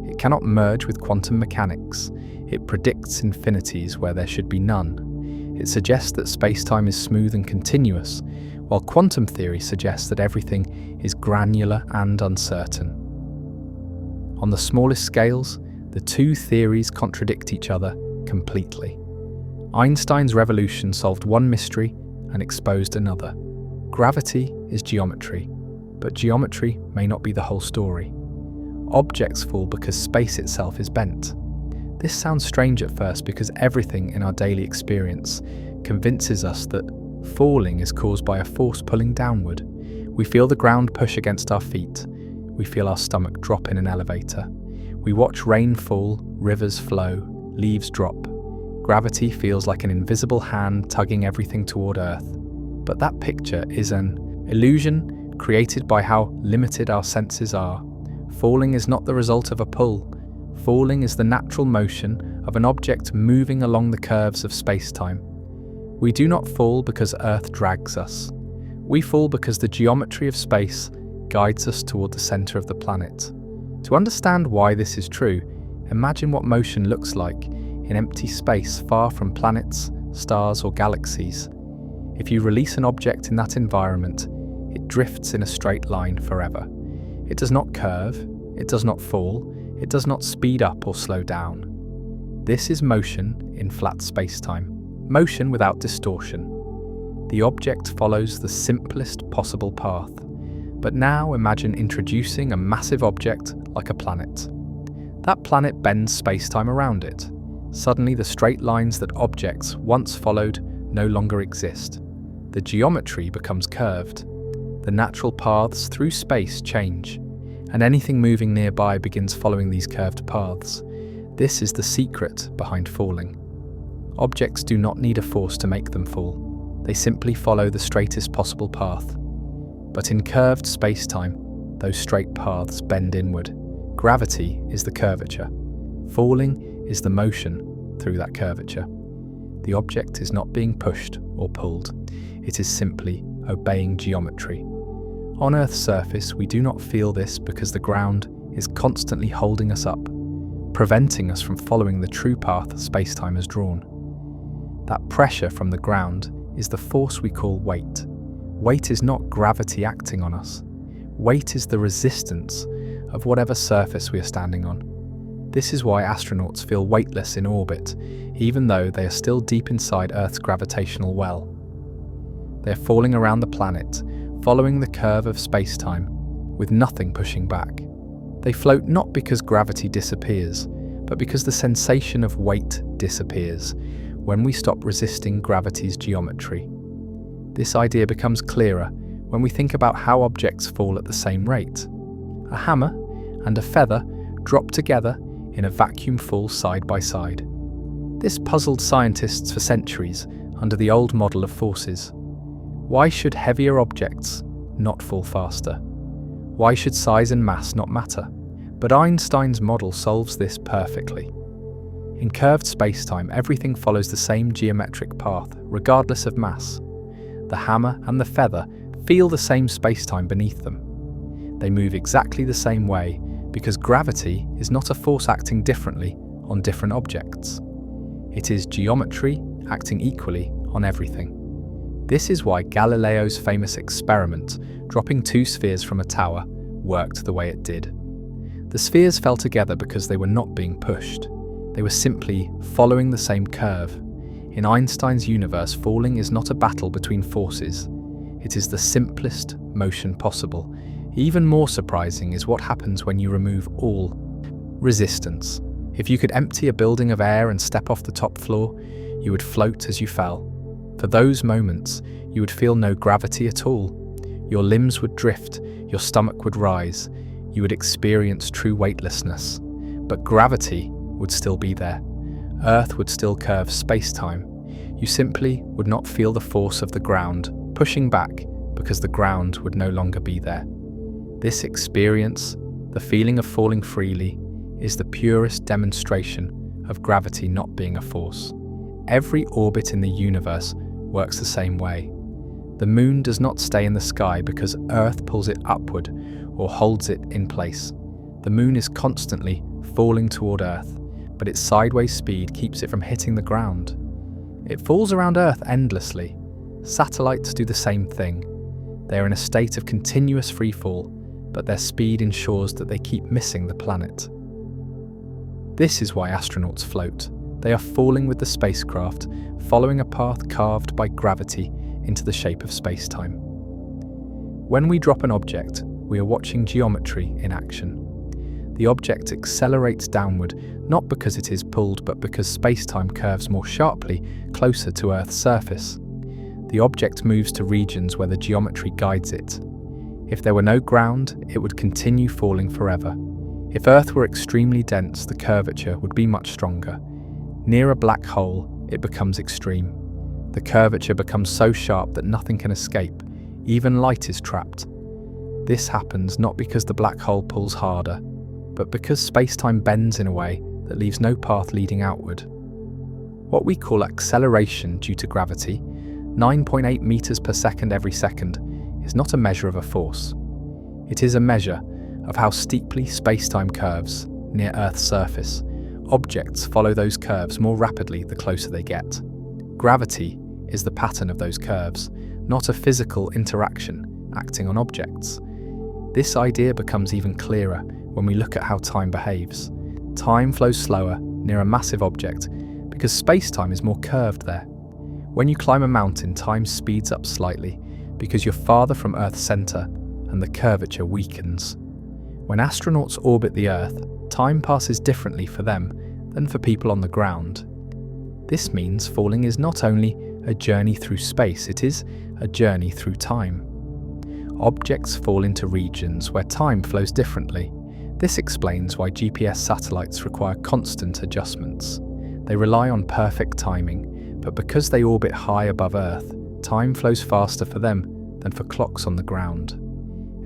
It cannot merge with quantum mechanics. It predicts infinities where there should be none. It suggests that space-time is smooth and continuous, while quantum theory suggests that everything is granular and uncertain. On the smallest scales, the two theories contradict each other completely. Einstein's revolution solved one mystery and exposed another. Gravity is geometry, but geometry may not be the whole story. Objects fall because space itself is bent. This sounds strange at first because everything in our daily experience convinces us that falling is caused by a force pulling downward. We feel the ground push against our feet. We feel our stomach drop in an elevator. We watch rain fall, rivers flow, leaves drop. Gravity feels like an invisible hand tugging everything toward Earth. But that picture is an illusion created by how limited our senses are. Falling is not the result of a pull. Falling is the natural motion of an object moving along the curves of space-time. We do not fall because Earth drags us. We fall because the geometry of space guides us toward the center of the planet. To understand why this is true, imagine what motion looks like in empty space far from planets, stars, or galaxies. If you release an object in that environment, it drifts in a straight line forever. It does not curve, it does not fall, it does not speed up or slow down. This is motion in flat space-time, motion without distortion. The object follows the simplest possible path. But now imagine introducing a massive object like a planet. That planet bends space-time around it. Suddenly the straight lines that objects once followed no longer exist. The geometry becomes curved. The natural paths through space change, and anything moving nearby begins following these curved paths. This is the secret behind falling. Objects do not need a force to make them fall. They simply follow the straightest possible path. But in curved space-time, those straight paths bend inward. Gravity is the curvature. Falling is the motion through that curvature. The object is not being pushed or pulled. It is simply obeying geometry. On Earth's surface, we do not feel this because the ground is constantly holding us up, preventing us from following the true path space-time has drawn. That pressure from the ground is the force we call weight. Weight is not gravity acting on us. Weight is the resistance of whatever surface we are standing on. This is why astronauts feel weightless in orbit, even though they are still deep inside Earth's gravitational well. They are falling around the planet, following the curve of space-time, with nothing pushing back. They float not because gravity disappears, but because the sensation of weight disappears when we stop resisting gravity's geometry. This idea becomes clearer when we think about how objects fall at the same rate. A hammer and a feather drop together in a vacuum fall side by side. This puzzled scientists for centuries under the old model of forces. Why should heavier objects not fall faster? Why should size and mass not matter? But Einstein's model solves this perfectly. In curved space-time, everything follows the same geometric path, regardless of mass. The hammer and the feather feel the same space-time beneath them. They move exactly the same way because gravity is not a force acting differently on different objects. It is geometry acting equally on everything. This is why Galileo's famous experiment, dropping two spheres from a tower, worked the way it did. The spheres fell together because they were not being pushed. They were simply following the same curve. In Einstein's universe, falling is not a battle between forces. It is the simplest motion possible. Even more surprising is what happens when you remove all resistance. If you could empty a building of air and step off the top floor, you would float as you fell. For those moments, you would feel no gravity at all. Your limbs would drift, your stomach would rise, you would experience true weightlessness. But gravity would still be there. Earth would still curve space-time. You simply would not feel the force of the ground pushing back because the ground would no longer be there. This experience, the feeling of falling freely, is the purest demonstration of gravity not being a force. Every orbit in the universe works the same way. The moon does not stay in the sky because Earth pulls it upward or holds it in place. The moon is constantly falling toward Earth, but its sideways speed keeps it from hitting the ground. It falls around Earth endlessly. Satellites do the same thing. They are in a state of continuous free fall, but their speed ensures that they keep missing the planet. This is why astronauts float. They are falling with the spacecraft, following a path carved by gravity into the shape of space-time. When we drop an object, we are watching geometry in action. The object accelerates downward, not because it is pulled, but because space-time curves more sharply closer to Earth's surface. The object moves to regions where the geometry guides it. If there were no ground, it would continue falling forever. If Earth were extremely dense, the curvature would be much stronger. Near a black hole, it becomes extreme. The curvature becomes so sharp that nothing can escape. Even light is trapped. This happens not because the black hole pulls harder, but because space-time bends in a way that leaves no path leading outward. What we call acceleration due to gravity, 9.8 meters per second every second, is not a measure of a force. It is a measure of how steeply space-time curves near Earth's surface. Objects follow those curves more rapidly the closer they get. Gravity is the pattern of those curves, not a physical interaction acting on objects. This idea becomes even clearer when we look at how time behaves. Time flows slower near a massive object because space-time is more curved there. When you climb a mountain, time speeds up slightly because you're farther from Earth's center and the curvature weakens. When astronauts orbit the Earth, time passes differently for them than for people on the ground. This means falling is not only a journey through space, it is a journey through time. Objects fall into regions where time flows differently. This explains why GPS satellites require constant adjustments. They rely on perfect timing, but because they orbit high above Earth, time flows faster for them than for clocks on the ground.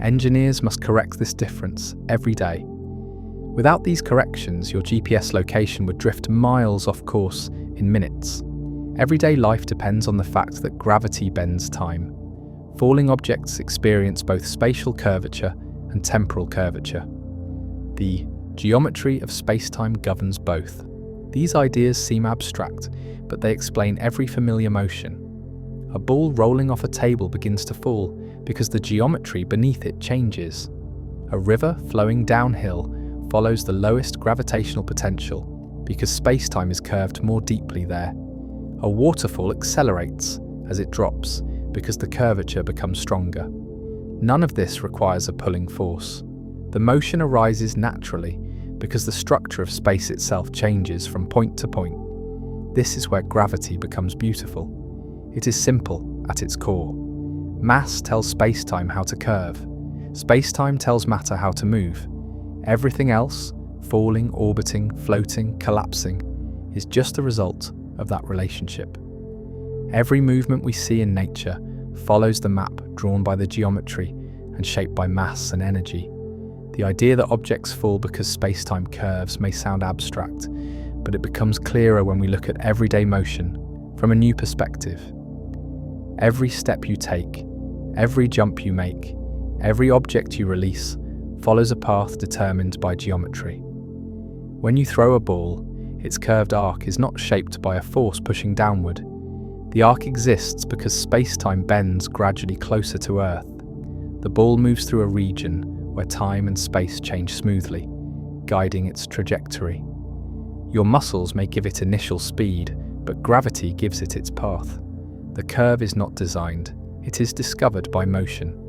Engineers must correct this difference every day. Without these corrections, your GPS location would drift miles off course in minutes. Everyday life depends on the fact that gravity bends time. Falling objects experience both spatial curvature and temporal curvature. The geometry of space-time governs both. These ideas seem abstract, but they explain every familiar motion. A ball rolling off a table begins to fall because the geometry beneath it changes. A river flowing downhill follows the lowest gravitational potential because space-time is curved more deeply there. A waterfall accelerates as it drops because the curvature becomes stronger. None of this requires a pulling force. The motion arises naturally because the structure of space itself changes from point to point. This is where gravity becomes beautiful. It is simple at its core. Mass tells space-time how to curve. Space-time tells matter how to move. Everything else, falling, orbiting, floating, collapsing, is just a result of that relationship. Every movement we see in nature follows the map drawn by the geometry and shaped by mass and energy. The idea that objects fall because space-time curves may sound abstract, but it becomes clearer when we look at everyday motion from a new perspective. Every step you take, every jump you make, every object you release follows a path determined by geometry. When you throw a ball, its curved arc is not shaped by a force pushing downward. The arc exists because space-time bends gradually closer to Earth. The ball moves through a region where time and space change smoothly, guiding its trajectory. Your muscles may give it initial speed, but gravity gives it its path. The curve is not designed, it is discovered by motion.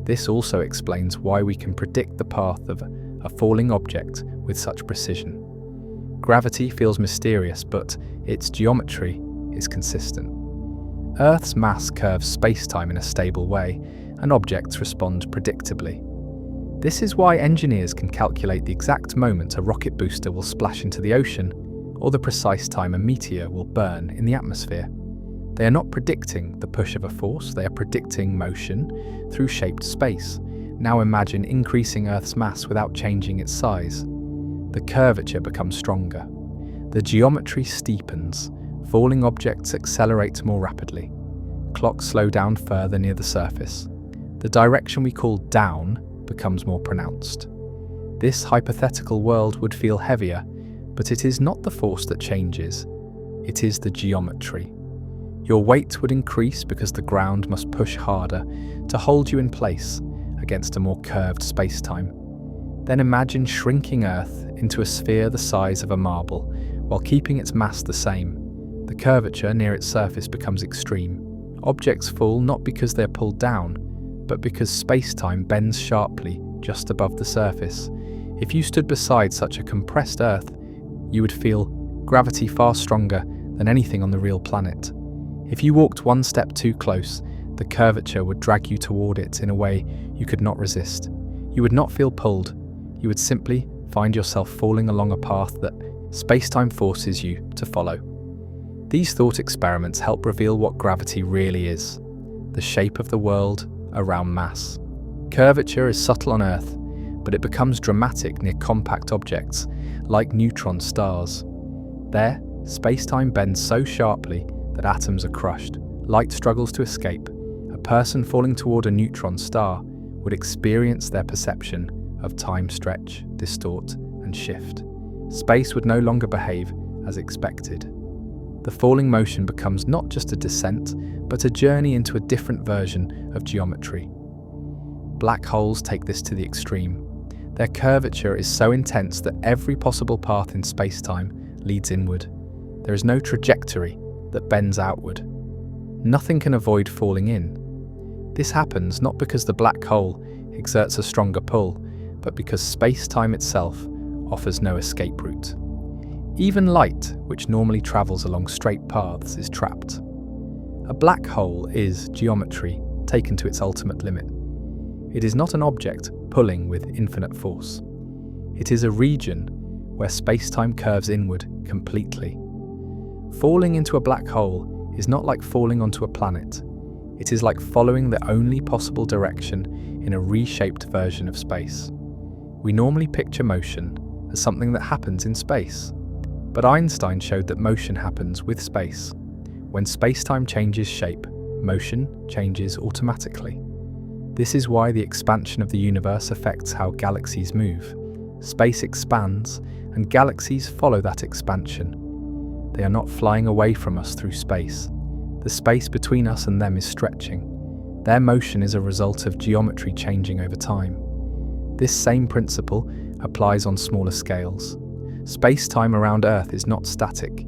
This also explains why we can predict the path of a falling object with such precision. Gravity feels mysterious, but its geometry is consistent. Earth's mass curves space-time in a stable way, and objects respond predictably. This is why engineers can calculate the exact moment a rocket booster will splash into the ocean, or the precise time a meteor will burn in the atmosphere. They are not predicting the push of a force, they are predicting motion through shaped space. Now imagine increasing Earth's mass without changing its size. The curvature becomes stronger. The geometry steepens. Falling objects accelerate more rapidly. Clocks slow down further near the surface. The direction we call down becomes more pronounced. This hypothetical world would feel heavier, but it is not the force that changes. It is the geometry. Your weight would increase because the ground must push harder to hold you in place against a more curved space-time. Then imagine shrinking Earth into a sphere the size of a marble while keeping its mass the same. The curvature near its surface becomes extreme. Objects fall not because they are pulled down, but because space-time bends sharply just above the surface. If you stood beside such a compressed Earth, you would feel gravity far stronger than anything on the real planet. If you walked one step too close, the curvature would drag you toward it in a way you could not resist. You would not feel pulled. You would simply find yourself falling along a path that space-time forces you to follow. These thought experiments help reveal what gravity really is: the shape of the world around mass. Curvature is subtle on Earth, but it becomes dramatic near compact objects like neutron stars. There, space-time bends so sharply that atoms are crushed. Light struggles to escape. A person falling toward a neutron star would experience their perception of time stretch, distort, and shift. Space would no longer behave as expected. The falling motion becomes not just a descent, but a journey into a different version of geometry. Black holes take this to the extreme. Their curvature is so intense that every possible path in space-time leads inward. There is no trajectory that bends outward. Nothing can avoid falling in. This happens not because the black hole exerts a stronger pull, but because space-time itself offers no escape route. Even light, which normally travels along straight paths, is trapped. A black hole is geometry taken to its ultimate limit. It is not an object pulling with infinite force. It is a region where space-time curves inward completely. Falling into a black hole is not like falling onto a planet. It is like following the only possible direction in a reshaped version of space. We normally picture motion as something that happens in space, but Einstein showed that motion happens with space. When space-time changes shape, motion changes automatically. This is why the expansion of the universe affects how galaxies move. Space expands, and galaxies follow that expansion. They are not flying away from us through space. The space between us and them is stretching. Their motion is a result of geometry changing over time. This same principle applies on smaller scales. Space-time around Earth is not static.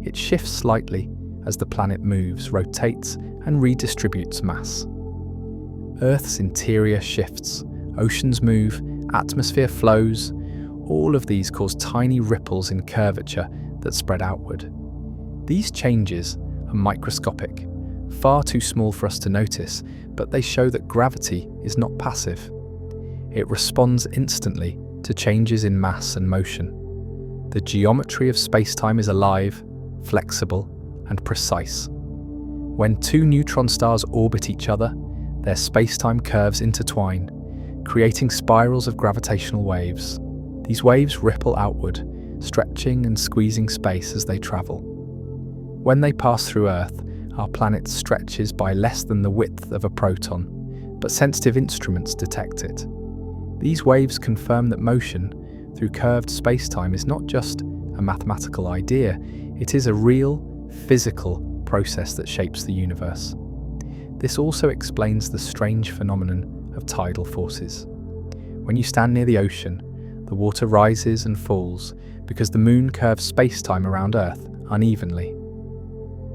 It shifts slightly as the planet moves, rotates, and redistributes mass. Earth's interior shifts, oceans move, atmosphere flows. All of these cause tiny ripples in curvature that spread outward. These changes are microscopic, far too small for us to notice, but they show that gravity is not passive. It responds instantly to changes in mass and motion. The geometry of space-time is alive, flexible, and precise. When two neutron stars orbit each other, their space-time curves intertwine, creating spirals of gravitational waves. These waves ripple outward, stretching and squeezing space as they travel. When they pass through Earth, our planet stretches by less than the width of a proton, but sensitive instruments detect it. These waves confirm that motion through curved space-time is not just a mathematical idea, it is a real, physical process that shapes the universe. This also explains the strange phenomenon of tidal forces. When you stand near the ocean, the water rises and falls because the moon curves space-time around Earth unevenly.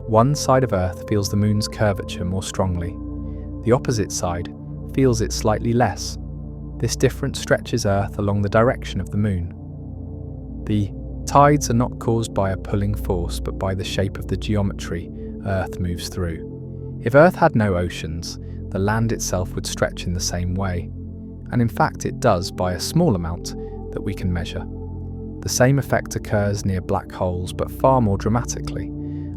One side of Earth feels the moon's curvature more strongly. The opposite side feels it slightly less. This difference stretches Earth along the direction of the moon. The tides are not caused by a pulling force, but by the shape of the geometry Earth moves through. If Earth had no oceans, the land itself would stretch in the same way. And in fact it does by a small amount that we can measure. The same effect occurs near black holes, but far more dramatically.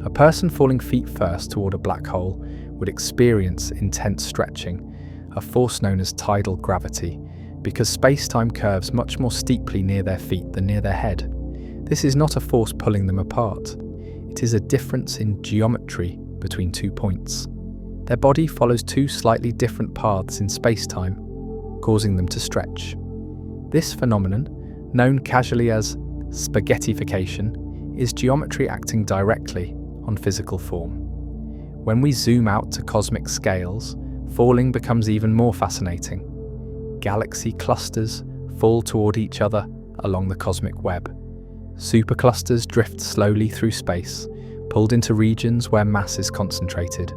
A person falling feet first toward a black hole would experience intense stretching, a force known as tidal gravity, because space-time curves much more steeply near their feet than near their head. This is not a force pulling them apart. It is a difference in geometry between 2 points. Their body follows two slightly different paths in space-time, causing them to stretch. This phenomenon, known casually as spaghettification, is geometry acting directly on physical form. When we zoom out to cosmic scales, falling becomes even more fascinating. Galaxy clusters fall toward each other along the cosmic web. Superclusters drift slowly through space, pulled into regions where mass is concentrated.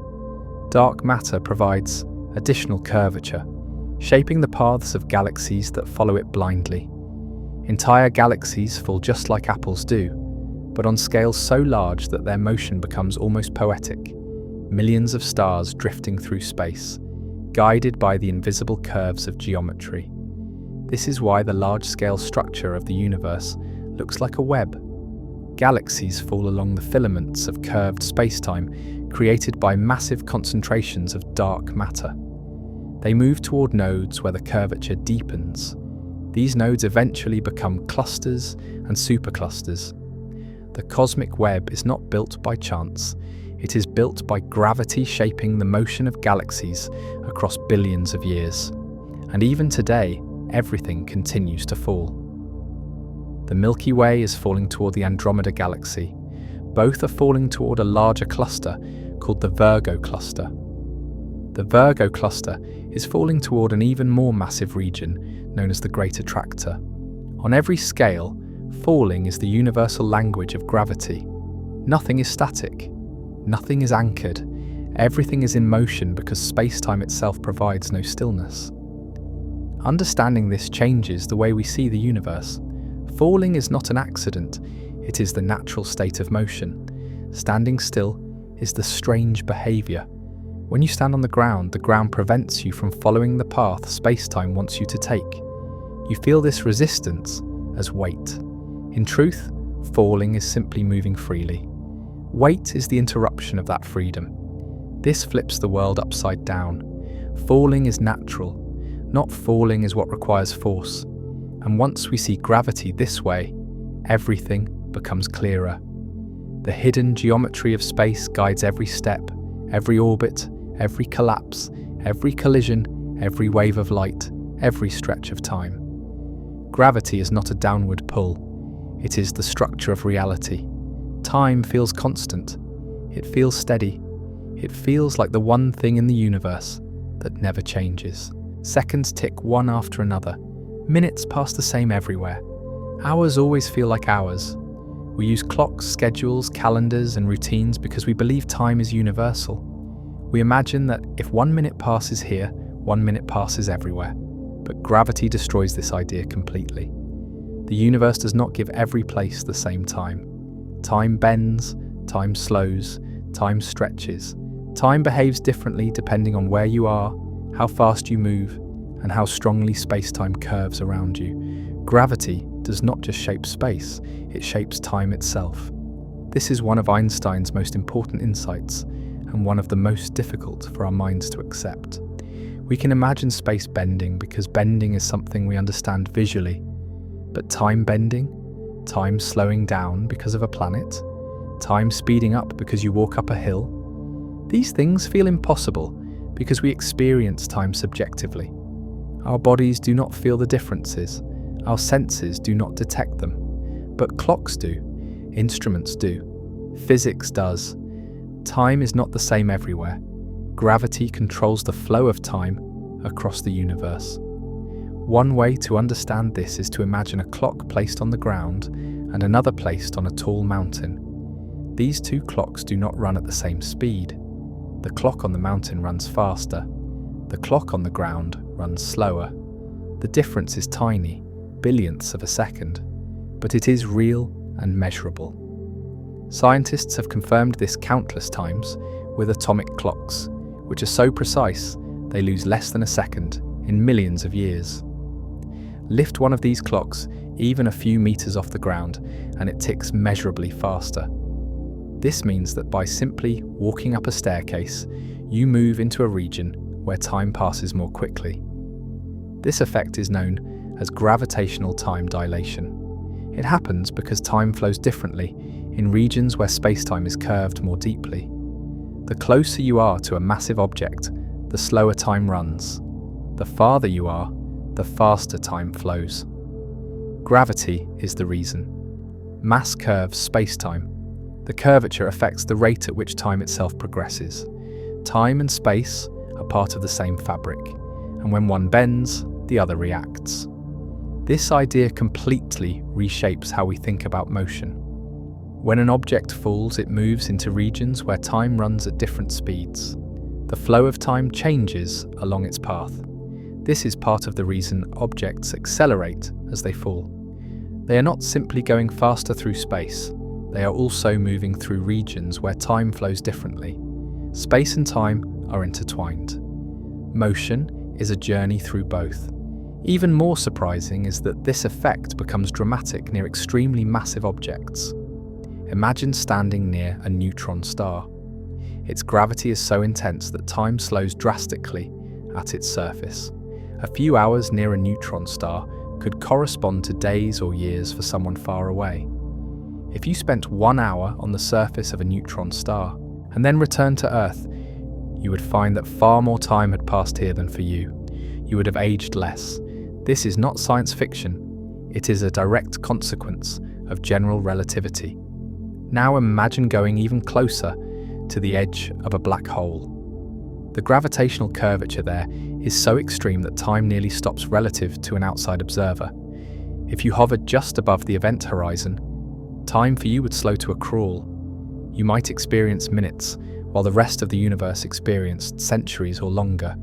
Dark matter provides additional curvature, shaping the paths of galaxies that follow it blindly. Entire galaxies fall just like apples do, but on scales so large that their motion becomes almost poetic. Millions of stars drifting through space, guided by the invisible curves of geometry. This is why the large-scale structure of the universe looks like a web. Galaxies fall along the filaments of curved spacetime created by massive concentrations of dark matter. They move toward nodes where the curvature deepens. These nodes eventually become clusters and superclusters. The cosmic web is not built by chance. It is built by gravity shaping the motion of galaxies across billions of years. And even today, everything continues to fall. The Milky Way is falling toward the Andromeda Galaxy. Both are falling toward a larger cluster called the Virgo cluster. The Virgo cluster is falling toward an even more massive region known as the Great Attractor. On every scale, falling is the universal language of gravity. Nothing is static. Nothing is anchored. Everything is in motion because space-time itself provides no stillness. Understanding this changes the way we see the universe. Falling is not an accident, it is the natural state of motion. Standing still is the strange behavior. When you stand on the ground prevents you from following the path space-time wants you to take. You feel this resistance as weight. In truth, falling is simply moving freely. Weight is the interruption of that freedom. This flips the world upside down. Falling is natural. Not falling is what requires force. And once we see gravity this way, everything becomes clearer. The hidden geometry of space guides every step, every orbit, every collapse, every collision, every wave of light, every stretch of time. Gravity is not a downward pull. It is the structure of reality. Time feels constant. It feels steady. It feels like the one thing in the universe that never changes. Seconds tick one after another. Minutes pass the same everywhere. Hours always feel like hours. We use clocks, schedules, calendars, and routines because we believe time is universal. We imagine that if 1 minute passes here, 1 minute passes everywhere. But gravity destroys this idea completely. The universe does not give every place the same time. Time bends, time slows, time stretches. Time behaves differently depending on where you are, how fast you move, and how strongly space-time curves around you. Gravity does not just shape space, it shapes time itself. This is one of Einstein's most important insights, and one of the most difficult for our minds to accept. We can imagine space bending because bending is something we understand visually. But time bending? Time slowing down because of a planet? Time speeding up because you walk up a hill? These things feel impossible because we experience time subjectively. Our bodies do not feel the differences. Our senses do not detect them. But clocks do. Instruments do. Physics does. Time is not the same everywhere. Gravity controls the flow of time across the universe. One way to understand this is to imagine a clock placed on the ground and another placed on a tall mountain. these two clocks do not run at the same speed. The clock on the mountain runs faster. The clock on the ground runs slower. The difference is tiny, billionths of a second, but it is real and measurable. Scientists have confirmed this countless times with atomic clocks, which are so precise they lose less than a second in millions of years. Lift one of these clocks even a few meters off the ground and it ticks measurably faster. This means that by simply walking up a staircase, you move into a region where time passes more quickly. This effect is known as gravitational time dilation. It happens because time flows differently in regions where spacetime is curved more deeply. The closer you are to a massive object, the slower time runs. The farther you are, the faster time flows. Gravity is the reason. Mass curves spacetime. The curvature affects the rate at which time itself progresses. Time and space are part of the same fabric, and when one bends, the other reacts. This idea completely reshapes how we think about motion. When an object falls, it moves into regions where time runs at different speeds. The flow of time changes along its path. This is part of the reason objects accelerate as they fall. They are not simply going faster through space, they are also moving through regions where time flows differently. Space and time are intertwined. Motion is a journey through both. Even more surprising is that this effect becomes dramatic near extremely massive objects. Imagine standing near a neutron star. Its gravity is so intense that time slows drastically at its surface. A few hours near a neutron star could correspond to days or years for someone far away. If you spent 1 hour on the surface of a neutron star and then returned to Earth, you would find that far more time had passed here than for you. You would have aged less. This is not science fiction. It is a direct consequence of general relativity. Now imagine going even closer to the edge of a black hole. The gravitational curvature there is so extreme that time nearly stops relative to an outside observer. If you hovered just above the event horizon, time for you would slow to a crawl. You might experience minutes, while the rest of the universe experienced centuries or longer.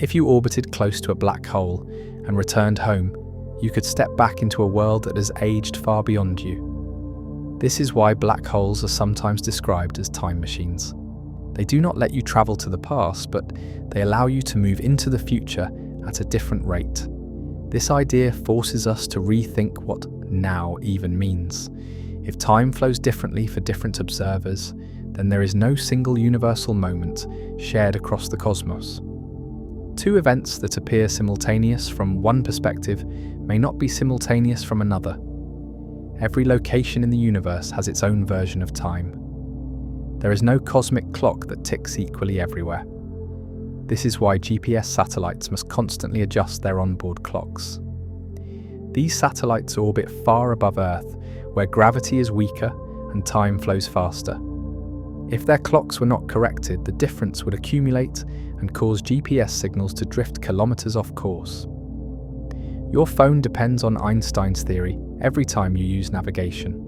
If you orbited close to a black hole and returned home, you could step back into a world that has aged far beyond you. This is why black holes are sometimes described as time machines. They do not let you travel to the past, but they allow you to move into the future at a different rate. This idea forces us to rethink what now even means. If time flows differently for different observers, then there is no single universal moment shared across the cosmos. Two events that appear simultaneous from one perspective may not be simultaneous from another. Every location in the universe has its own version of time. There is no cosmic clock that ticks equally everywhere. This is why GPS satellites must constantly adjust their onboard clocks. These satellites orbit far above Earth, where gravity is weaker and time flows faster. If their clocks were not corrected, the difference would accumulate and cause GPS signals to drift kilometers off course. Your phone depends on Einstein's theory every time you use navigation.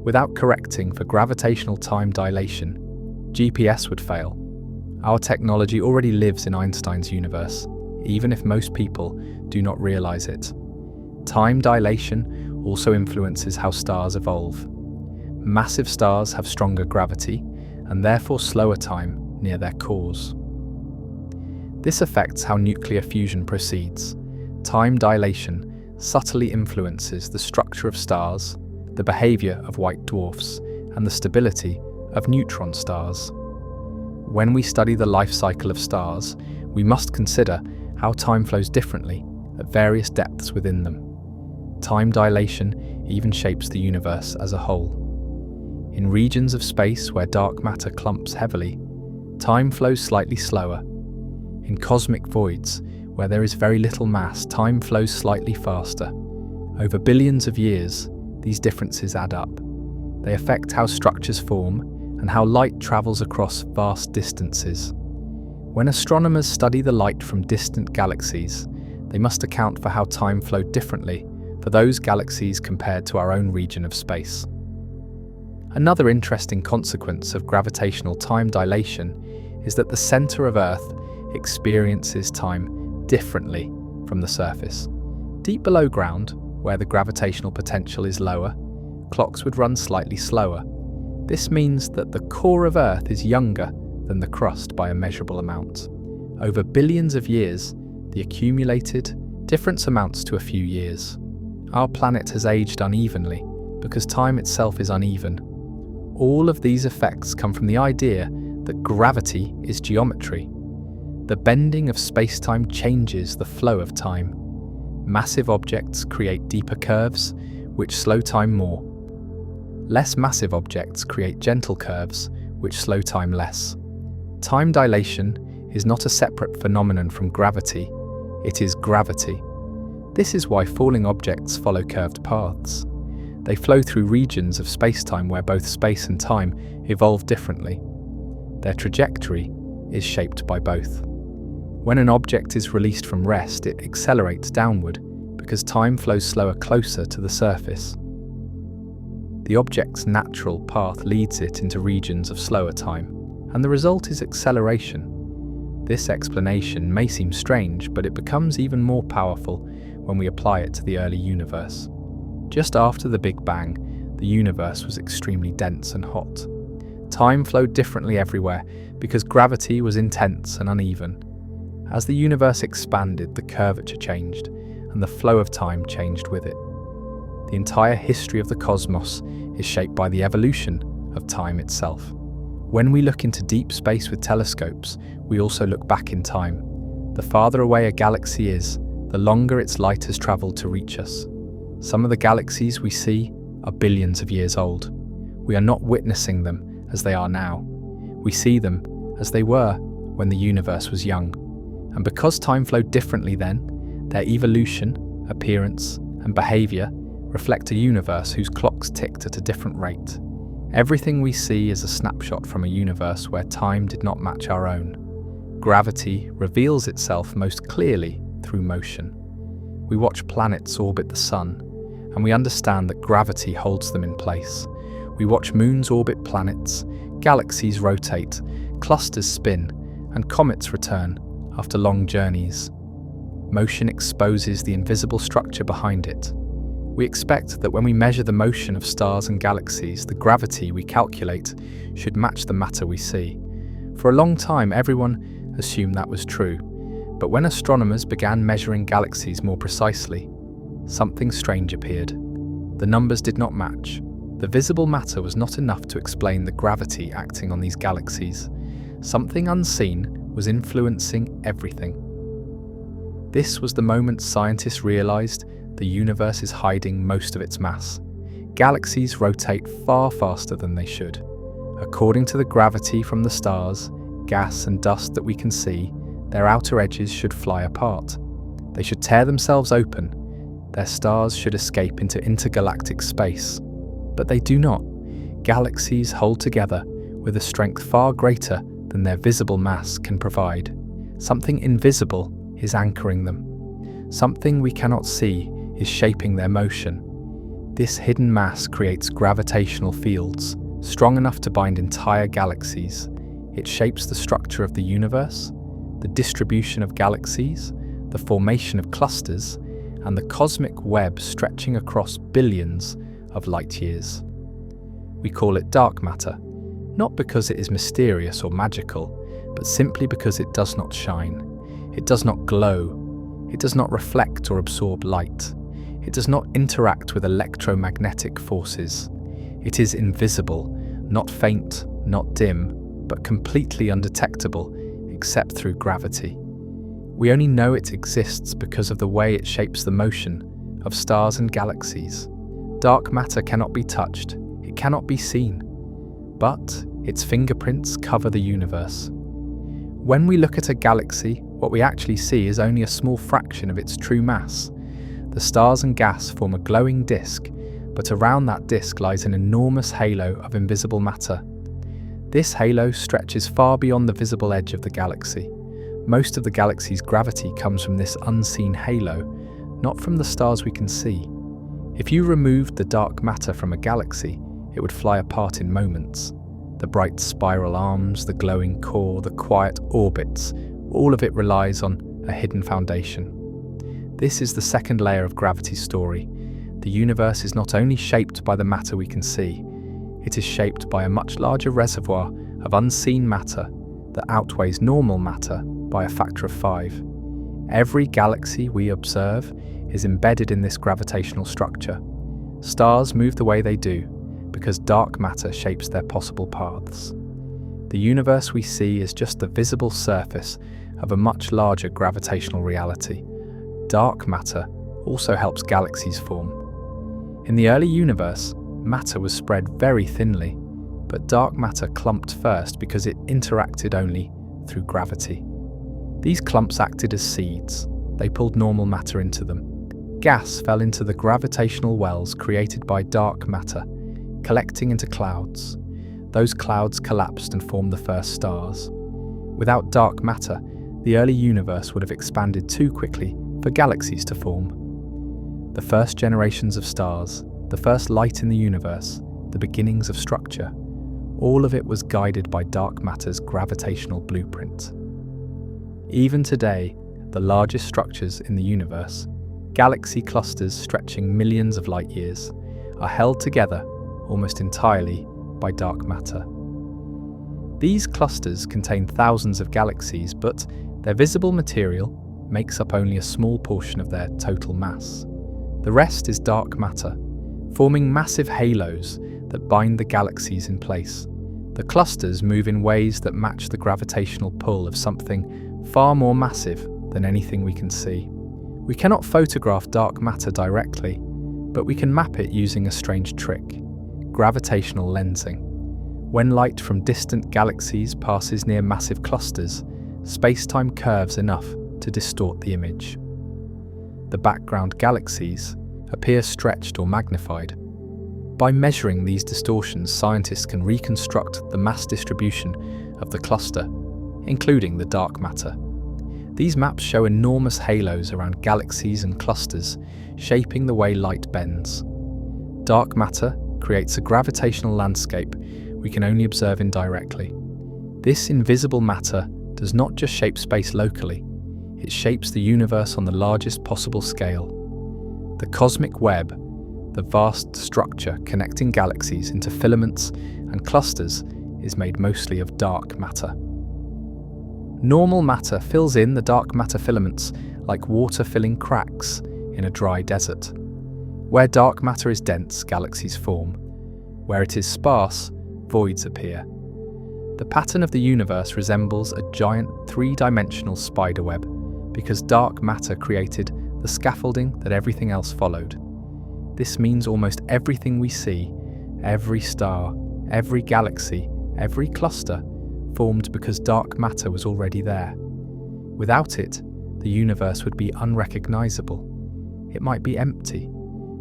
Without correcting for gravitational time dilation, GPS would fail. Our technology already lives in Einstein's universe, even if most people do not realize it. Time dilation also influences how stars evolve. Massive stars have stronger gravity and therefore slower time near their cores. This affects how nuclear fusion proceeds. Time dilation subtly influences the structure of stars, the behavior of white dwarfs, and the stability of neutron stars. When we study the life cycle of stars, we must consider how time flows differently at various depths within them. Time dilation even shapes the universe as a whole. In regions of space where dark matter clumps heavily, time flows slightly slower. In cosmic voids, where there is very little mass, time flows slightly faster. Over billions of years, these differences add up. They affect how structures form and how light travels across vast distances. When astronomers study the light from distant galaxies, they must account for how time flowed differently for those galaxies compared to our own region of space. Another interesting consequence of gravitational time dilation is that the center of Earth experiences time differently from the surface. Deep below ground, where the gravitational potential is lower, clocks would run slightly slower. This means that the core of Earth is younger than the crust by a measurable amount. Over billions of years, the accumulated difference amounts to a few years. Our planet has aged unevenly because time itself is uneven. All of these effects come from the idea that gravity is geometry. The bending of space-time changes the flow of time. Massive objects create deeper curves, which slow time more. Less massive objects create gentle curves, which slow time less. Time dilation is not a separate phenomenon from gravity, it is gravity. This is why falling objects follow curved paths. They flow through regions of space-time where both space and time evolve differently. Their trajectory is shaped by both. When an object is released from rest, it accelerates downward because time flows slower closer to the surface. The object's natural path leads it into regions of slower time, and the result is acceleration. This explanation may seem strange, but it becomes even more powerful when we apply it to the early universe. Just after the Big Bang, the universe was extremely dense and hot. Time flowed differently everywhere because gravity was intense and uneven. As the universe expanded, the curvature changed, and the flow of time changed with it. The entire history of the cosmos is shaped by the evolution of time itself. When we look into deep space with telescopes, we also look back in time. The farther away a galaxy is, the longer its light has traveled to reach us. Some of the galaxies we see are billions of years old. We are not witnessing them as they are now. We see them as they were when the universe was young. And because time flowed differently then, their evolution, appearance, and behavior reflect a universe whose clocks ticked at a different rate. Everything we see is a snapshot from a universe where time did not match our own. Gravity reveals itself most clearly through motion. We watch planets orbit the sun, and we understand that gravity holds them in place. We watch moons orbit planets, galaxies rotate, clusters spin, and comets return after long journeys. Motion exposes the invisible structure behind it. We expect that when we measure the motion of stars and galaxies, the gravity we calculate should match the matter we see. For a long time, everyone assumed that was true. But when astronomers began measuring galaxies more precisely, something strange appeared. The numbers did not match. The visible matter was not enough to explain the gravity acting on these galaxies. Something unseen was influencing everything. This was the moment scientists realized the universe is hiding most of its mass. Galaxies rotate far faster than they should. According to the gravity from the stars, gas and dust that we can see, their outer edges should fly apart. They should tear themselves open. Their stars should escape into intergalactic space. But they do not. Galaxies hold together with a strength far greater than their visible mass can provide. Something invisible is anchoring them. Something we cannot see is shaping their motion. This hidden mass creates gravitational fields, strong enough to bind entire galaxies. It shapes the structure of the universe, the distribution of galaxies, the formation of clusters, and the cosmic web stretching across billions of light years. We call it dark matter, not because it is mysterious or magical, but simply because it does not shine. It does not glow. It does not reflect or absorb light. It does not interact with electromagnetic forces. It is invisible, not faint, not dim, but completely undetectable except through gravity. We only know it exists because of the way it shapes the motion of stars and galaxies. Dark matter cannot be touched, it cannot be seen, but its fingerprints cover the universe. When we look at a galaxy, what we actually see is only a small fraction of its true mass. The stars and gas form a glowing disk, but around that disk lies an enormous halo of invisible matter. This halo stretches far beyond the visible edge of the galaxy. Most of the galaxy's gravity comes from this unseen halo, not from the stars we can see. If you removed the dark matter from a galaxy, it would fly apart in moments. The bright spiral arms, the glowing core, the quiet orbits, all of it relies on a hidden foundation. This is the second layer of gravity's story. The universe is not only shaped by the matter we can see, it is shaped by a much larger reservoir of unseen matter that outweighs normal matter by a factor of 5. Every galaxy we observe is embedded in this gravitational structure. Stars move the way they do because dark matter shapes their possible paths. The universe we see is just the visible surface of a much larger gravitational reality. Dark matter also helps galaxies form. In the early universe, matter was spread very thinly, but dark matter clumped first because it interacted only through gravity. These clumps acted as seeds. They pulled normal matter into them. Gas fell into the gravitational wells created by dark matter, collecting into clouds. Those clouds collapsed and formed the first stars. Without dark matter, the early universe would have expanded too quickly for galaxies to form. The first generations of stars, the first light in the universe, the beginnings of structure, all of it was guided by dark matter's gravitational blueprint. Even today, the largest structures in the universe, galaxy clusters stretching millions of light years, are held together almost entirely by dark matter. These clusters contain thousands of galaxies, but their visible material makes up only a small portion of their total mass. The rest is dark matter, forming massive halos that bind the galaxies in place. The clusters move in ways that match the gravitational pull of something far more massive than anything we can see. We cannot photograph dark matter directly, but we can map it using a strange trick: gravitational lensing. When light from distant galaxies passes near massive clusters, spacetime curves enough to distort the image. The background galaxies appear stretched or magnified. By measuring these distortions, scientists can reconstruct the mass distribution of the cluster, including the dark matter. These maps show enormous halos around galaxies and clusters, shaping the way light bends. Dark matter creates a gravitational landscape we can only observe indirectly. This invisible matter does not just shape space locally, it shapes the universe on the largest possible scale. The cosmic web, the vast structure connecting galaxies into filaments and clusters, is made mostly of dark matter. Normal matter fills in the dark matter filaments like water filling cracks in a dry desert. Where dark matter is dense, galaxies form. Where it is sparse, voids appear. The pattern of the universe resembles a giant three-dimensional spiderweb because dark matter created the scaffolding that everything else followed. This means almost everything we see, every star, every galaxy, every cluster, formed because dark matter was already there. Without it, the universe would be unrecognizable. It might be empty.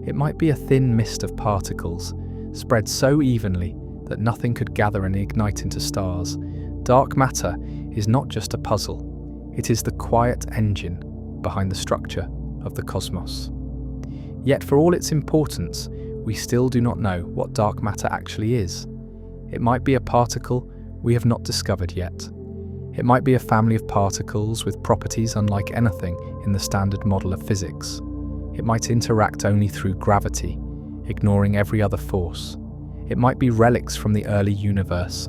It might be a thin mist of particles, spread so evenly that nothing could gather and ignite into stars. Dark matter is not just a puzzle. It is the quiet engine behind the structure of the cosmos. Yet for all its importance, we still do not know what dark matter actually is. It might be a particle we have not discovered yet. It might be a family of particles with properties unlike anything in the standard model of physics. It might interact only through gravity, ignoring every other force. It might be relics from the early universe,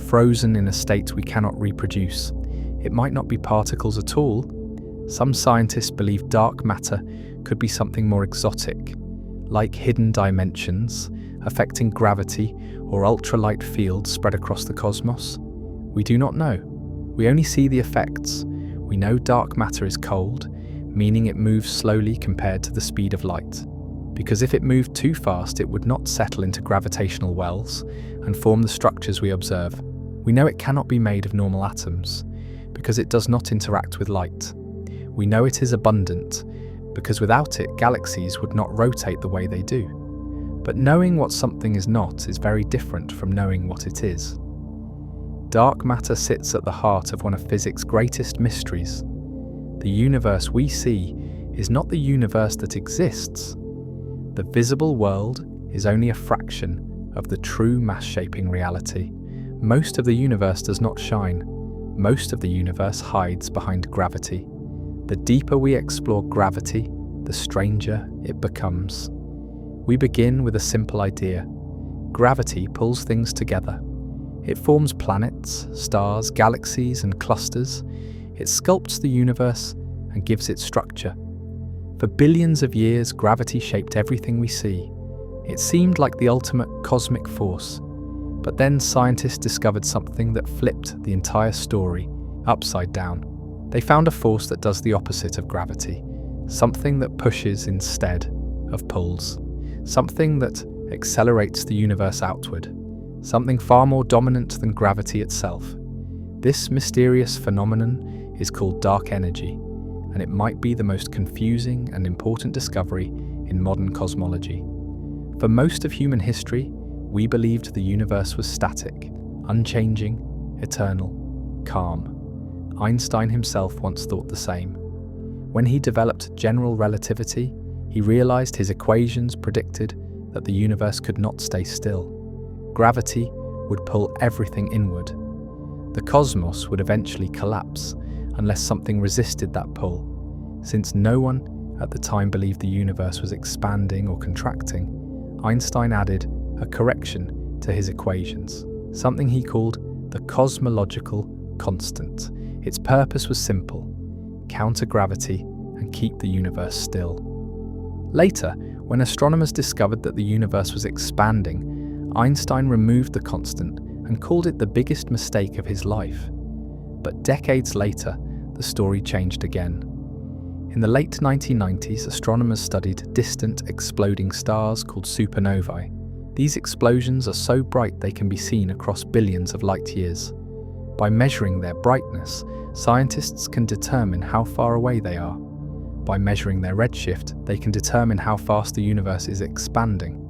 frozen in a state we cannot reproduce. It might not be particles at all. Some scientists believe dark matter could be something more exotic, like hidden dimensions, affecting gravity or ultralight fields spread across the cosmos. We do not know. We only see the effects. We know dark matter is cold, meaning it moves slowly compared to the speed of light. Because if it moved too fast, it would not settle into gravitational wells and form the structures we observe. We know it cannot be made of normal atoms, because it does not interact with light. We know it is abundant, because without it, galaxies would not rotate the way they do. But knowing what something is not is very different from knowing what it is. Dark matter sits at the heart of one of physics' greatest mysteries. The universe we see is not the universe that exists. The visible world is only a fraction of the true mass-shaping reality. Most of the universe does not shine. Most of the universe hides behind gravity. The deeper we explore gravity, the stranger it becomes. We begin with a simple idea. Gravity pulls things together. It forms planets, stars, galaxies, and clusters. It sculpts the universe and gives it structure. For billions of years, gravity shaped everything we see. It seemed like the ultimate cosmic force. But then scientists discovered something that flipped the entire story upside down. They found a force that does the opposite of gravity, something that pushes instead of pulls, something that accelerates the universe outward, something far more dominant than gravity itself. This mysterious phenomenon is called dark energy, and it might be the most confusing and important discovery in modern cosmology. For most of human history, we believed the universe was static, unchanging, eternal, calm. Einstein himself once thought the same. When he developed general relativity, he realized his equations predicted that the universe could not stay still. Gravity would pull everything inward. The cosmos would eventually collapse unless something resisted that pull. Since no one at the time believed the universe was expanding or contracting, Einstein added a correction to his equations, something he called the cosmological constant. Its purpose was simple: counter gravity and keep the universe still. Later, when astronomers discovered that the universe was expanding, Einstein removed the constant and called it the biggest mistake of his life. But decades later, the story changed again. In the late 1990s, astronomers studied distant exploding stars called supernovae. These explosions are so bright they can be seen across billions of light years. By measuring their brightness, scientists can determine how far away they are. By measuring their redshift, they can determine how fast the universe is expanding.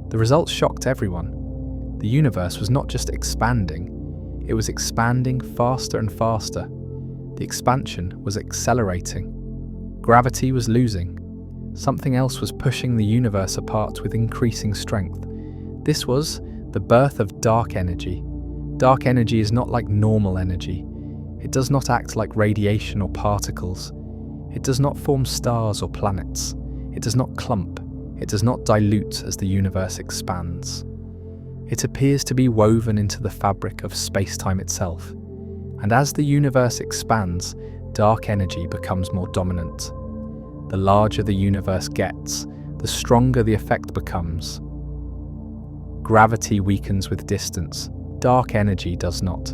The results shocked everyone. The universe was not just expanding, it was expanding faster and faster. The expansion was accelerating. Gravity was losing. Something else was pushing the universe apart with increasing strength. This was the birth of dark energy. Dark energy is not like normal energy. It does not act like radiation or particles. It does not form stars or planets. It does not clump. It does not dilute as the universe expands. It appears to be woven into the fabric of space-time itself. And as the universe expands, dark energy becomes more dominant. The larger the universe gets, the stronger the effect becomes. Gravity weakens with distance. Dark energy does not.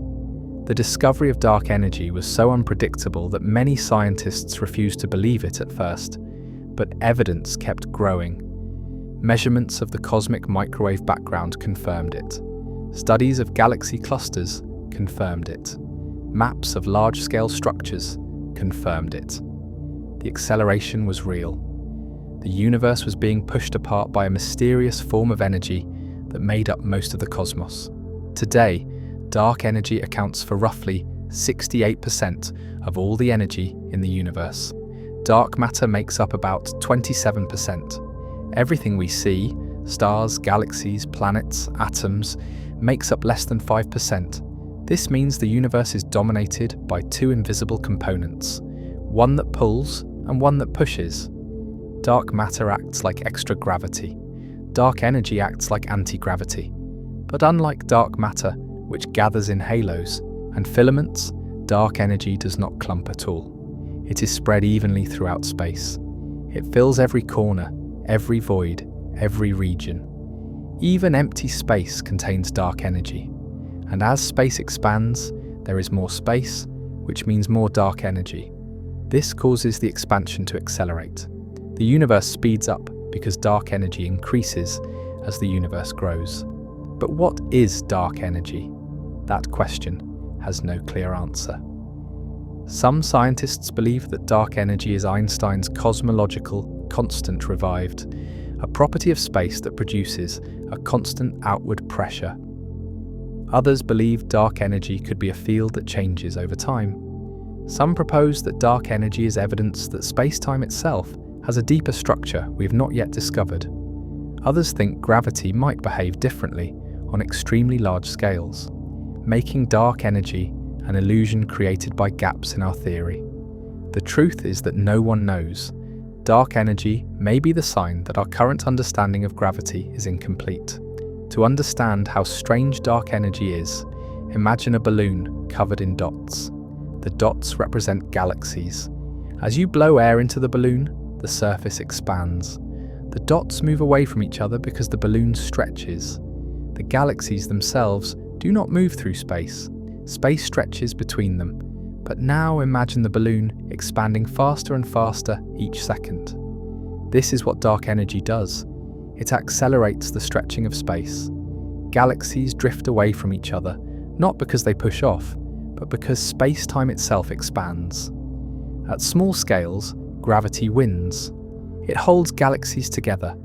The discovery of dark energy was so unpredictable that many scientists refused to believe it at first, but evidence kept growing. Measurements of the cosmic microwave background confirmed it. Studies of galaxy clusters confirmed it. Maps of large-scale structures confirmed it. The acceleration was real. The universe was being pushed apart by a mysterious form of energy that made up most of the cosmos. Today, dark energy accounts for roughly 68% of all the energy in the universe. Dark matter makes up about 27%. Everything we see, stars, galaxies, planets, atoms, makes up less than 5%. This means the universe is dominated by two invisible components, one that pulls and one that pushes. Dark matter acts like extra gravity. Dark energy acts like anti-gravity. But unlike dark matter, which gathers in halos and filaments, dark energy does not clump at all. It is spread evenly throughout space. It fills every corner, every void, every region. Even empty space contains dark energy. And as space expands, there is more space, which means more dark energy. This causes the expansion to accelerate. The universe speeds up because dark energy increases as the universe grows. But what is dark energy? That question has no clear answer. Some scientists believe that dark energy is Einstein's cosmological constant revived, a property of space that produces a constant outward pressure. Others believe dark energy could be a field that changes over time. Some propose that dark energy is evidence that space-time itself has a deeper structure we have not yet discovered. Others think gravity might behave differently on extremely large scales, making dark energy an illusion created by gaps in our theory. The truth is that no one knows. Dark energy may be the sign that our current understanding of gravity is incomplete. To understand how strange dark energy is, imagine a balloon covered in dots. The dots represent galaxies. As you blow air into the balloon, the surface expands. The dots move away from each other because the balloon stretches. The galaxies themselves do not move through space. Space stretches between them. But now imagine the balloon expanding faster and faster each second. This is what dark energy does. It accelerates the stretching of space. Galaxies drift away from each other, not because they push off, but because space-time itself expands. At small scales, gravity wins. It holds galaxies together.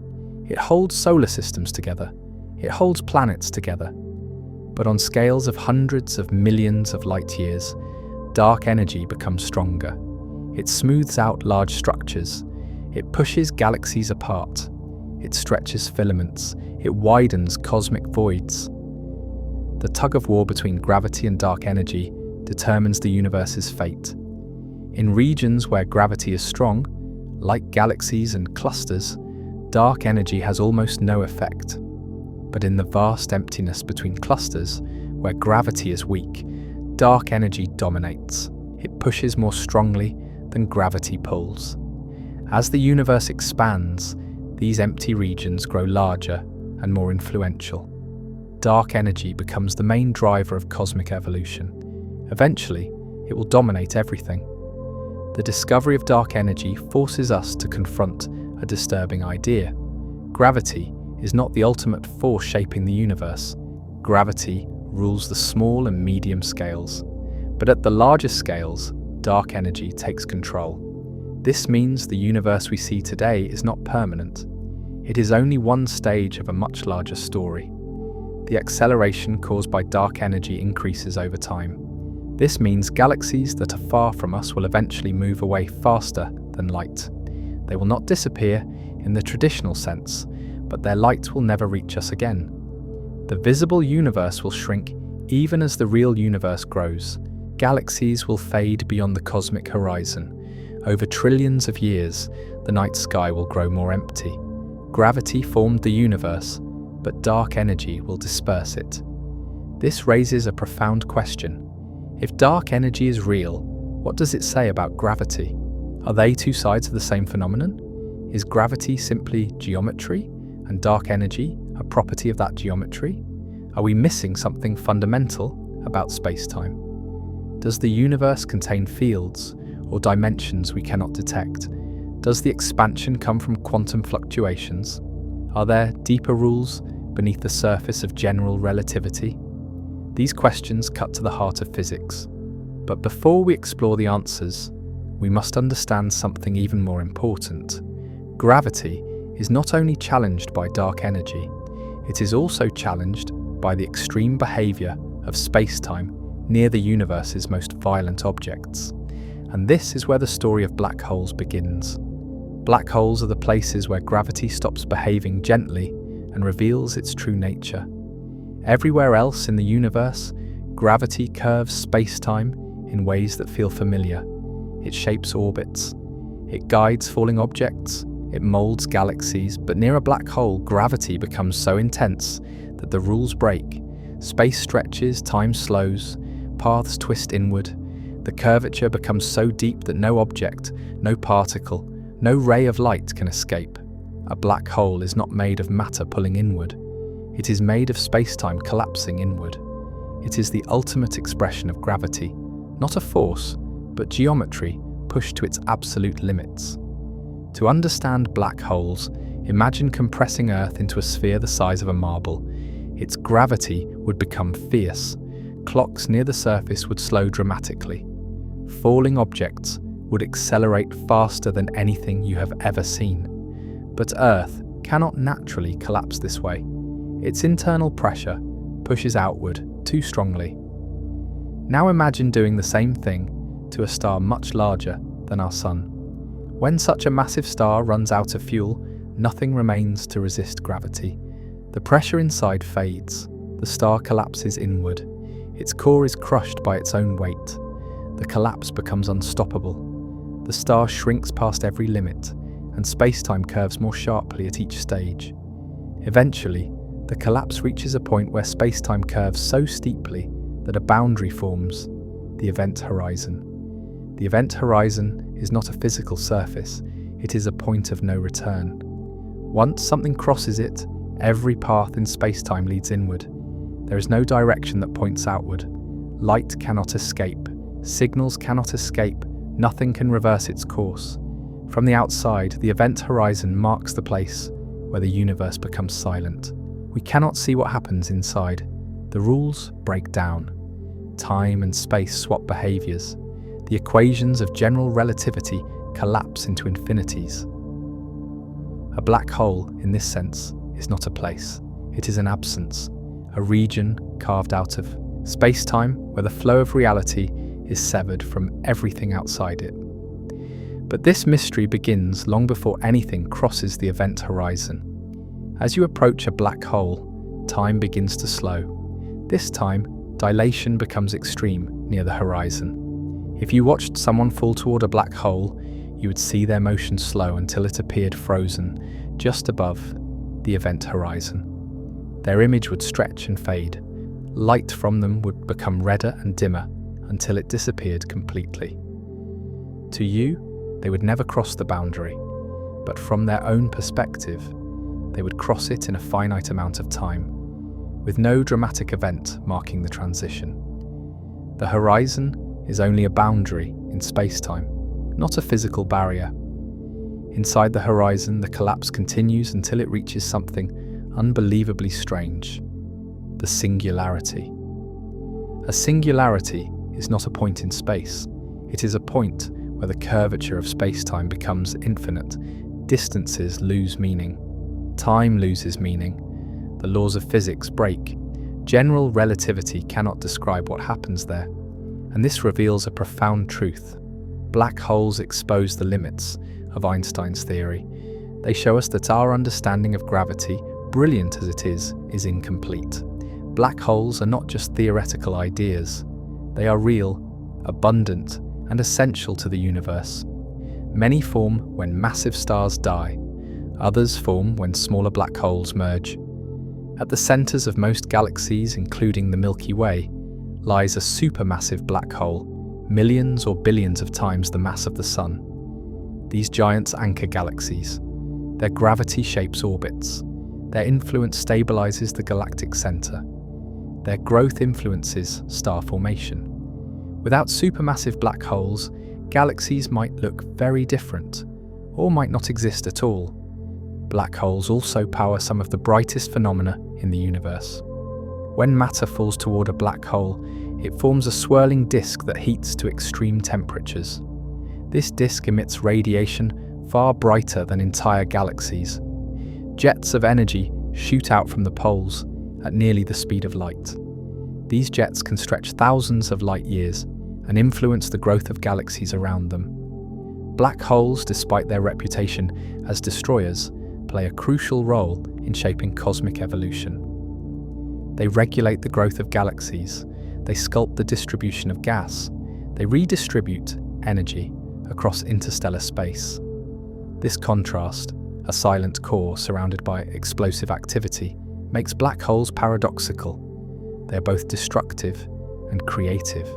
It holds solar systems together. It holds planets together. But on scales of hundreds of millions of light years, dark energy becomes stronger. It smooths out large structures. It pushes galaxies apart. It stretches filaments. It widens cosmic voids. The tug-of-war between gravity and dark energy determines the universe's fate. In regions where gravity is strong, like galaxies and clusters, dark energy has almost no effect. But in the vast emptiness between clusters, where gravity is weak, dark energy dominates. It pushes more strongly than gravity pulls. As the universe expands, these empty regions grow larger and more influential. Dark energy becomes the main driver of cosmic evolution. Eventually, it will dominate everything. The discovery of dark energy forces us to confront a disturbing idea. Gravity is not the ultimate force shaping the universe. Gravity rules the small and medium scales. But at the larger scales, dark energy takes control. This means the universe we see today is not permanent. It is only one stage of a much larger story. The acceleration caused by dark energy increases over time. This means galaxies that are far from us will eventually move away faster than light. They will not disappear in the traditional sense, but their light will never reach us again. The visible universe will shrink even as the real universe grows. Galaxies will fade beyond the cosmic horizon. Over trillions of years, the night sky will grow more empty. Gravity formed the universe, but dark energy will disperse it. This raises a profound question. If dark energy is real, what does it say about gravity? Are they two sides of the same phenomenon? Is gravity simply geometry, and dark energy a property of that geometry? Are we missing something fundamental about space-time? Does the universe contain fields or dimensions we cannot detect? Does the expansion come from quantum fluctuations? Are there deeper rules beneath the surface of general relativity? These questions cut to the heart of physics. But before we explore the answers, we must understand something even more important. Gravity is not only challenged by dark energy, it is also challenged by the extreme behavior of space-time near the universe's most violent objects. And this is where the story of black holes begins. Black holes are the places where gravity stops behaving gently and reveals its true nature. Everywhere else in the universe, gravity curves space-time in ways that feel familiar. It shapes orbits. It guides falling objects. It molds galaxies. But near a black hole, gravity becomes so intense that the rules break. Space stretches, time slows, paths twist inward. The curvature becomes so deep that no object, no particle, no ray of light can escape. A black hole is not made of matter pulling inward. It is made of space-time collapsing inward. It is the ultimate expression of gravity, not a force, but geometry pushed to its absolute limits. To understand black holes, imagine compressing Earth into a sphere the size of a marble. Its gravity would become fierce. Clocks near the surface would slow dramatically. Falling objects would accelerate faster than anything you have ever seen. But Earth cannot naturally collapse this way. Its internal pressure pushes outward too strongly. Now imagine doing the same thing to a star much larger than our Sun. When such a massive star runs out of fuel, nothing remains to resist gravity. The pressure inside fades. The star collapses inward. Its core is crushed by its own weight. The collapse becomes unstoppable. The star shrinks past every limit, and space-time curves more sharply at each stage. Eventually, the collapse reaches a point where space-time curves so steeply that a boundary forms, the event horizon. The event horizon is not a physical surface, it is a point of no return. Once something crosses it, every path in space-time leads inward. There is no direction that points outward. Light cannot escape. Signals cannot escape. Nothing can reverse its course. From the outside, the event horizon marks the place where the universe becomes silent. We cannot see what happens inside. The rules break down. Time and space swap behaviors. The equations of general relativity collapse into infinities. A black hole, in this sense, is not a place. It is an absence, a region carved out of space-time where the flow of reality is severed from everything outside it. But this mystery begins long before anything crosses the event horizon. As you approach a black hole, time begins to slow. This time, dilation becomes extreme near the horizon. If you watched someone fall toward a black hole, you would see their motion slow until it appeared frozen just above the event horizon. Their image would stretch and fade. Light from them would become redder and dimmer until it disappeared completely. To you, they would never cross the boundary, but from their own perspective, they would cross it in a finite amount of time, with no dramatic event marking the transition. The horizon is only a boundary in space-time, not a physical barrier. Inside the horizon, the collapse continues until it reaches something unbelievably strange: the singularity. A singularity is not a point in space. It is a point where the curvature of space-time becomes infinite. Distances lose meaning. Time loses meaning. The laws of physics break. General relativity cannot describe what happens there. And this reveals a profound truth. Black holes expose the limits of Einstein's theory. They show us that our understanding of gravity, brilliant as it is incomplete. Black holes are not just theoretical ideas. They are real, abundant, and essential to the universe. Many form when massive stars die. Others form when smaller black holes merge. At the centers of most galaxies, including the Milky Way, lies a supermassive black hole, millions or billions of times the mass of the Sun. These giants anchor galaxies. Their gravity shapes orbits. Their influence stabilizes the galactic center. Their growth influences star formation. Without supermassive black holes, galaxies might look very different, or might not exist at all. Black holes also power some of the brightest phenomena in the universe. When matter falls toward a black hole, it forms a swirling disk that heats to extreme temperatures. This disk emits radiation far brighter than entire galaxies. Jets of energy shoot out from the poles at nearly the speed of light. These jets can stretch thousands of light years and influence the growth of galaxies around them. Black holes, despite their reputation as destroyers, play a crucial role in shaping cosmic evolution. They regulate the growth of galaxies. They sculpt the distribution of gas. They redistribute energy across interstellar space. This contrast, a silent core surrounded by explosive activity, makes black holes paradoxical. They are both destructive and creative.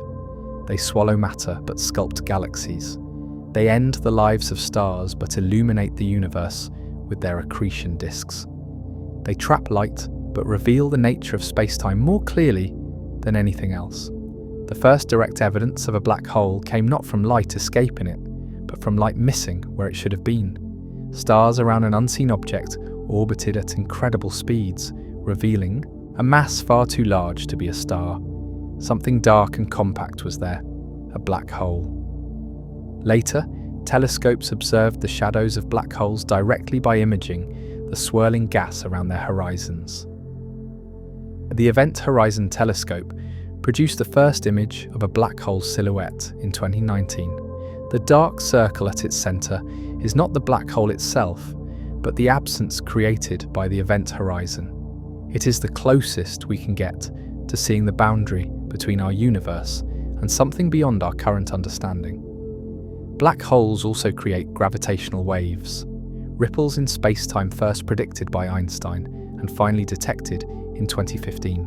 They swallow matter but sculpt galaxies. They end the lives of stars but illuminate the universe with their accretion disks. They trap light but reveal the nature of space-time more clearly than anything else. The first direct evidence of a black hole came not from light escaping it, but from light missing where it should have been. Stars around an unseen object orbited at incredible speeds, revealing a mass far too large to be a star. Something dark and compact was there, a black hole. Later, telescopes observed the shadows of black holes directly by imaging the swirling gas around their horizons. The Event Horizon Telescope produced the first image of a black hole silhouette in 2019. The dark circle at its center is not the black hole itself, but the absence created by the event horizon. It is the closest we can get to seeing the boundary between our universe and something beyond our current understanding. Black holes also create gravitational waves, ripples in spacetime first predicted by Einstein and finally detected in 2015.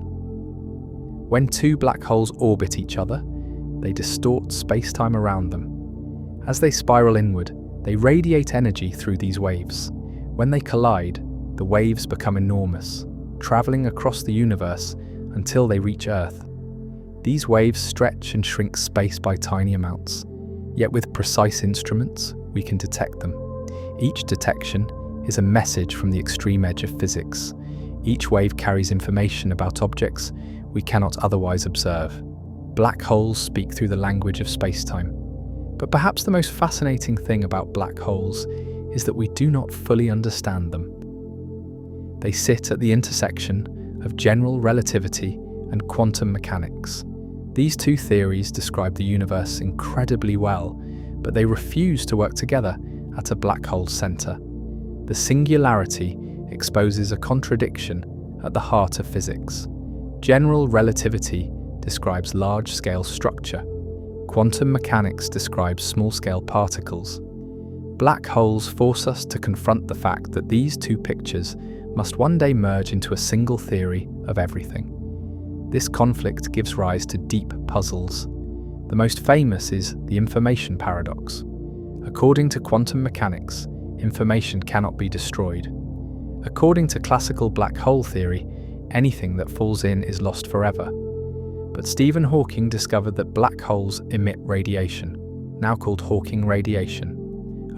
When two black holes orbit each other, they distort spacetime around them. As they spiral inward, they radiate energy through these waves. When they collide, the waves become enormous, traveling across the universe until they reach Earth. These waves stretch and shrink space by tiny amounts, yet with precise instruments, we can detect them. Each detection is a message from the extreme edge of physics. Each wave carries information about objects we cannot otherwise observe. Black holes speak through the language of spacetime. But perhaps the most fascinating thing about black holes is that we do not fully understand them. They sit at the intersection of general relativity and quantum mechanics. These two theories describe the universe incredibly well, but they refuse to work together at a black hole's center. The singularity exposes a contradiction at the heart of physics. General relativity describes large-scale structure. Quantum mechanics describes small-scale particles. Black holes force us to confront the fact that these two pictures must one day merge into a single theory of everything. This conflict gives rise to deep puzzles. The most famous is the information paradox. According to quantum mechanics, information cannot be destroyed. According to classical black hole theory, anything that falls in is lost forever. But Stephen Hawking discovered that black holes emit radiation, now called Hawking radiation.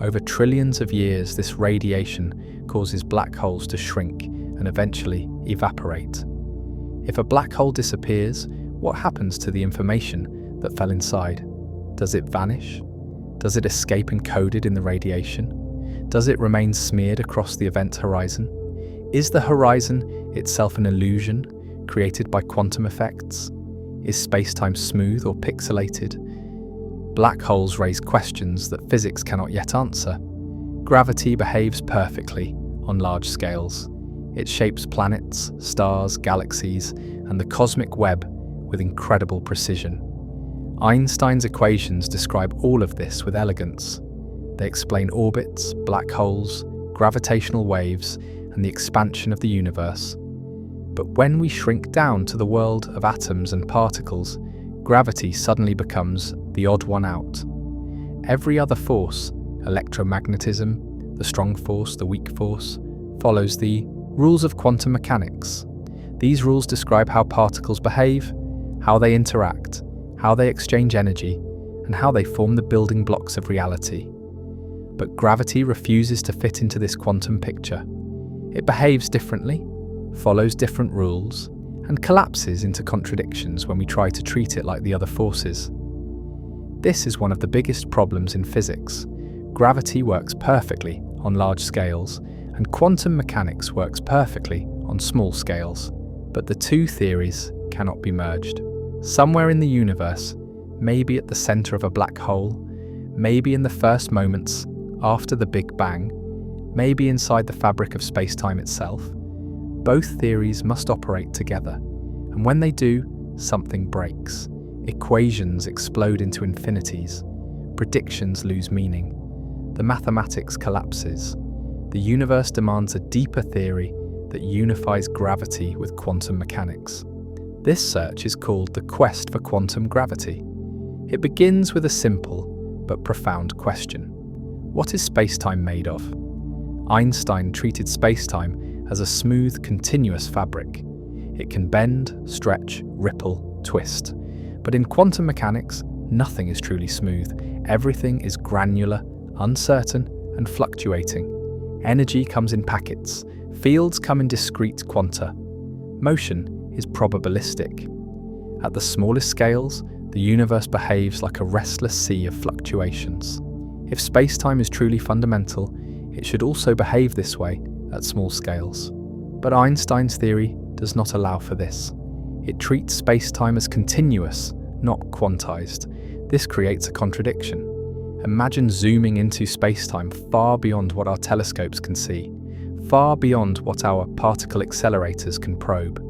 Over trillions of years, this radiation causes black holes to shrink and eventually evaporate. If a black hole disappears, what happens to the information that fell inside? Does it vanish? Does it escape encoded in the radiation? Does it remain smeared across the event horizon? Is the horizon itself an illusion created by quantum effects? Is spacetime smooth or pixelated? Black holes raise questions that physics cannot yet answer. Gravity behaves perfectly on large scales. It shapes planets, stars, galaxies, and the cosmic web with incredible precision. Einstein's equations describe all of this with elegance. They explain orbits, black holes, gravitational waves, and the expansion of the universe. But when we shrink down to the world of atoms and particles, gravity suddenly becomes the odd one out. Every other force, electromagnetism, the strong force, the weak force, follows the rules of quantum mechanics. These rules describe how particles behave, how they interact, how they exchange energy, and how they form the building blocks of reality. But gravity refuses to fit into this quantum picture. It behaves differently, follows different rules, and collapses into contradictions when we try to treat it like the other forces. This is one of the biggest problems in physics. Gravity works perfectly on large scales, and quantum mechanics works perfectly on small scales. But the two theories cannot be merged. Somewhere in the universe, maybe at the center of a black hole, maybe in the first moments after the Big Bang, maybe inside the fabric of spacetime itself, both theories must operate together. And when they do, something breaks. Equations explode into infinities. Predictions lose meaning. The mathematics collapses. The universe demands a deeper theory that unifies gravity with quantum mechanics. This search is called the quest for quantum gravity. It begins with a simple but profound question. What is spacetime made of? Einstein treated spacetime as a smooth, continuous fabric. It can bend, stretch, ripple, twist. But in quantum mechanics, nothing is truly smooth. Everything is granular, uncertain, and fluctuating. Energy comes in packets. Fields come in discrete quanta. Motion is probabilistic. At the smallest scales, the universe behaves like a restless sea of fluctuations. If spacetime is truly fundamental, it should also behave this way at small scales. But Einstein's theory does not allow for this. It treats spacetime as continuous, not quantized. This creates a contradiction. Imagine zooming into spacetime far beyond what our telescopes can see. far beyond what our particle accelerators can probe,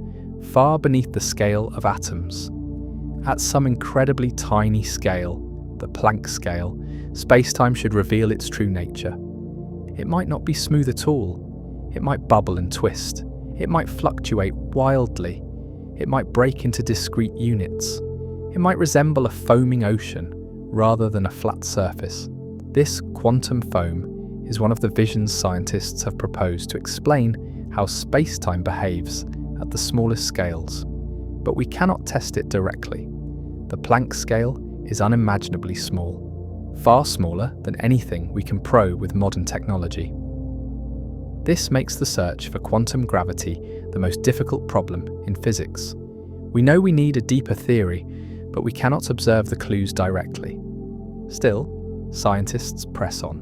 far beneath the scale of atoms. At some incredibly tiny scale, the Planck scale, space-time should reveal its true nature. It might not be smooth at all. It might bubble and twist. It might fluctuate wildly. It might break into discrete units. It might resemble a foaming ocean rather than a flat surface. This quantum foam is one of the visions scientists have proposed to explain how space-time behaves at the smallest scales. But we cannot test it directly. The Planck scale is unimaginably small, far smaller than anything we can probe with modern technology. This makes the search for quantum gravity the most difficult problem in physics. We know we need a deeper theory, but we cannot observe the clues directly. Still, scientists press on.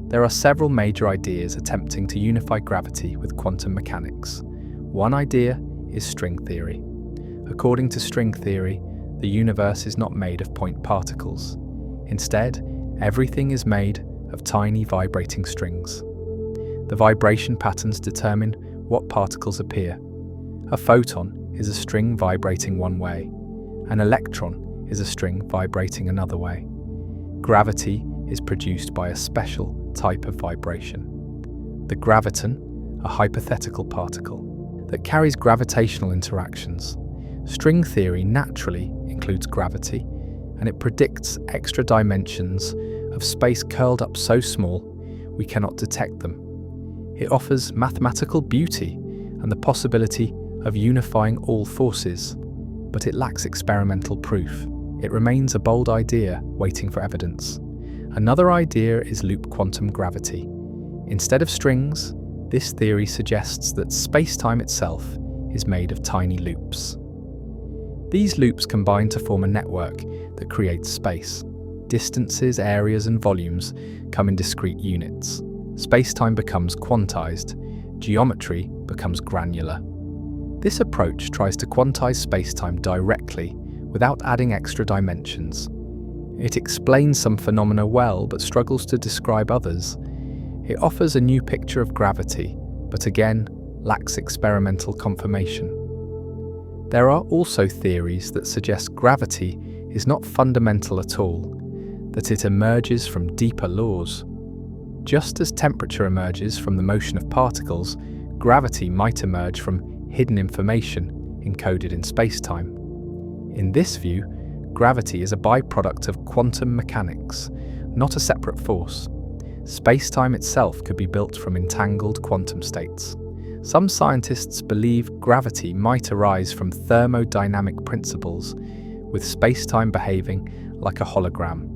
There are several major ideas attempting to unify gravity with quantum mechanics. One idea is string theory. According to string theory, the universe is not made of point particles. Instead, everything is made of tiny vibrating strings. The vibration patterns determine what particles appear. A photon is a string vibrating one way. An electron is a string vibrating another way. Gravity is produced by a special type of vibration. The graviton, a hypothetical particle that carries gravitational interactions. String theory naturally includes gravity, and it predicts extra dimensions of space curled up so small we cannot detect them. It offers mathematical beauty and the possibility of unifying all forces, but it lacks experimental proof. It remains a bold idea waiting for evidence. Another idea is loop quantum gravity. Instead of strings, this theory suggests that space-time itself is made of tiny loops. These loops combine to form a network that creates space. Distances, areas, and volumes come in discrete units. Space-time becomes quantized. Geometry becomes granular. This approach tries to quantize space-time directly without adding extra dimensions. It explains some phenomena well, but struggles to describe others. It offers a new picture of gravity, but again, lacks experimental confirmation. There are also theories that suggest gravity is not fundamental at all, that it emerges from deeper laws. Just as temperature emerges from the motion of particles, gravity might emerge from hidden information encoded in space-time. In this view, gravity is a byproduct of quantum mechanics, not a separate force. Space-time itself could be built from entangled quantum states. Some scientists believe gravity might arise from thermodynamic principles, with space-time behaving like a hologram,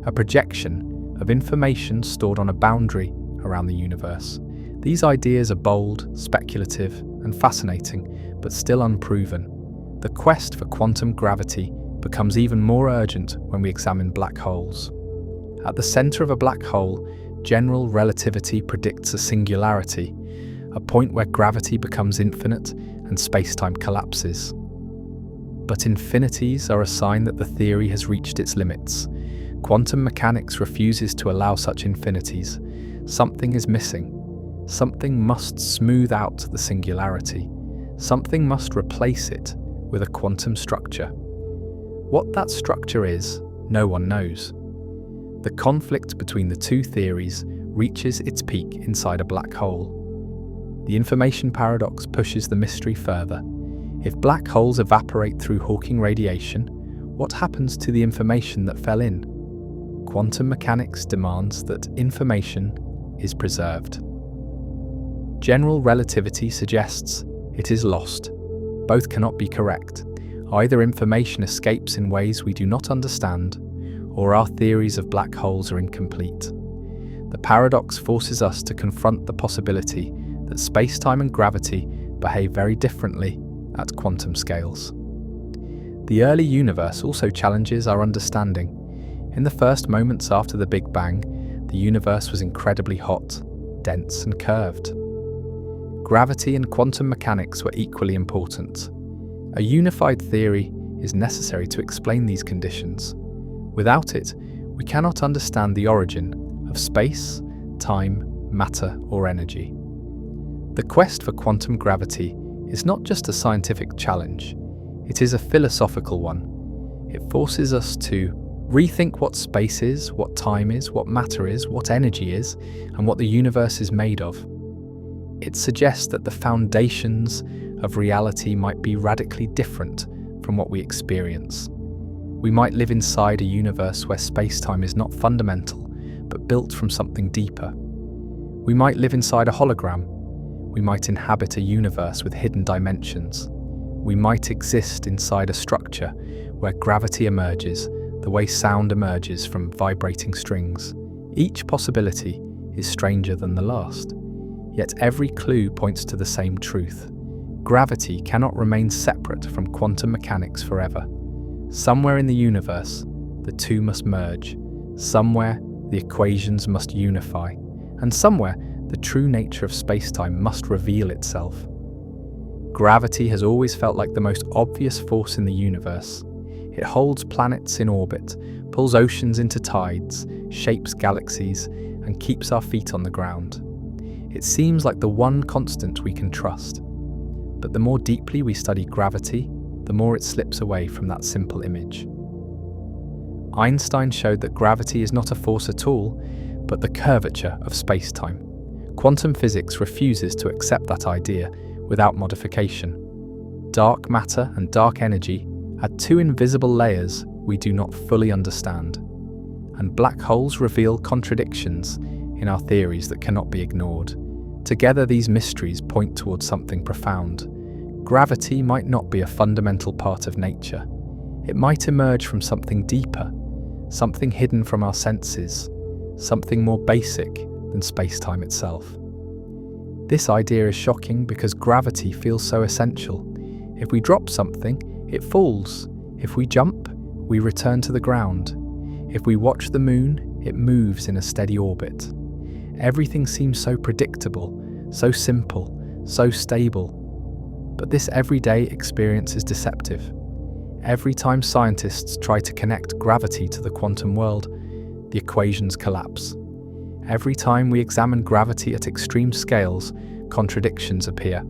a projection of information stored on a boundary around the universe. These ideas are bold, speculative, and fascinating, but still unproven. The quest for quantum gravity becomes even more urgent when we examine black holes. At the center of a black hole, general relativity predicts a singularity, a point where gravity becomes infinite and space-time collapses. But infinities are a sign that the theory has reached its limits. Quantum mechanics refuses to allow such infinities. Something is missing. Something must smooth out the singularity. Something must replace it with a quantum structure. What that structure is, no one knows. The conflict between the two theories reaches its peak inside a black hole. The information paradox pushes the mystery further. If black holes evaporate through Hawking radiation, what happens to the information that fell in? Quantum mechanics demands that information is preserved. General relativity suggests it is lost. Both cannot be correct. Either information escapes in ways we do not understand, or our theories of black holes are incomplete. The paradox forces us to confront the possibility that space-time and gravity behave very differently at quantum scales. The early universe also challenges our understanding. In the first moments after the Big Bang, the universe was incredibly hot, dense, and curved. Gravity and quantum mechanics were equally important. A unified theory is necessary to explain these conditions. Without it, we cannot understand the origin of space, time, matter, or energy. The quest for quantum gravity is not just a scientific challenge, it is a philosophical one. It forces us to rethink what space is, what time is, what matter is, what energy is, and what the universe is made of. It suggests that the foundations of reality might be radically different from what we experience. We might live inside a universe where space-time is not fundamental, but built from something deeper. We might live inside a hologram. We might inhabit a universe with hidden dimensions. We might exist inside a structure where gravity emerges the way sound emerges from vibrating strings. Each possibility is stranger than the last. Yet every clue points to the same truth. Gravity cannot remain separate from quantum mechanics forever. Somewhere in the universe, the two must merge. Somewhere, the equations must unify. And somewhere, the true nature of space-time must reveal itself. Gravity has always felt like the most obvious force in the universe. It holds planets in orbit, pulls oceans into tides, shapes galaxies, and keeps our feet on the ground. It seems like the one constant we can trust. But the more deeply we study gravity, the more it slips away from that simple image. Einstein showed that gravity is not a force at all, but the curvature of space-time. Quantum physics refuses to accept that idea without modification. Dark matter and dark energy add two invisible layers we do not fully understand. And black holes reveal contradictions in our theories that cannot be ignored. Together, these mysteries point towards something profound. Gravity might not be a fundamental part of nature. It might emerge from something deeper, something hidden from our senses, something more basic than space-time itself. This idea is shocking because gravity feels so essential. If we drop something, it falls. If we jump, we return to the ground. If we watch the moon, it moves in a steady orbit. Everything seems so predictable, so simple, so stable. But this everyday experience is deceptive. Every time scientists try to connect gravity to the quantum world, the equations collapse. Every time we examine gravity at extreme scales, contradictions appear.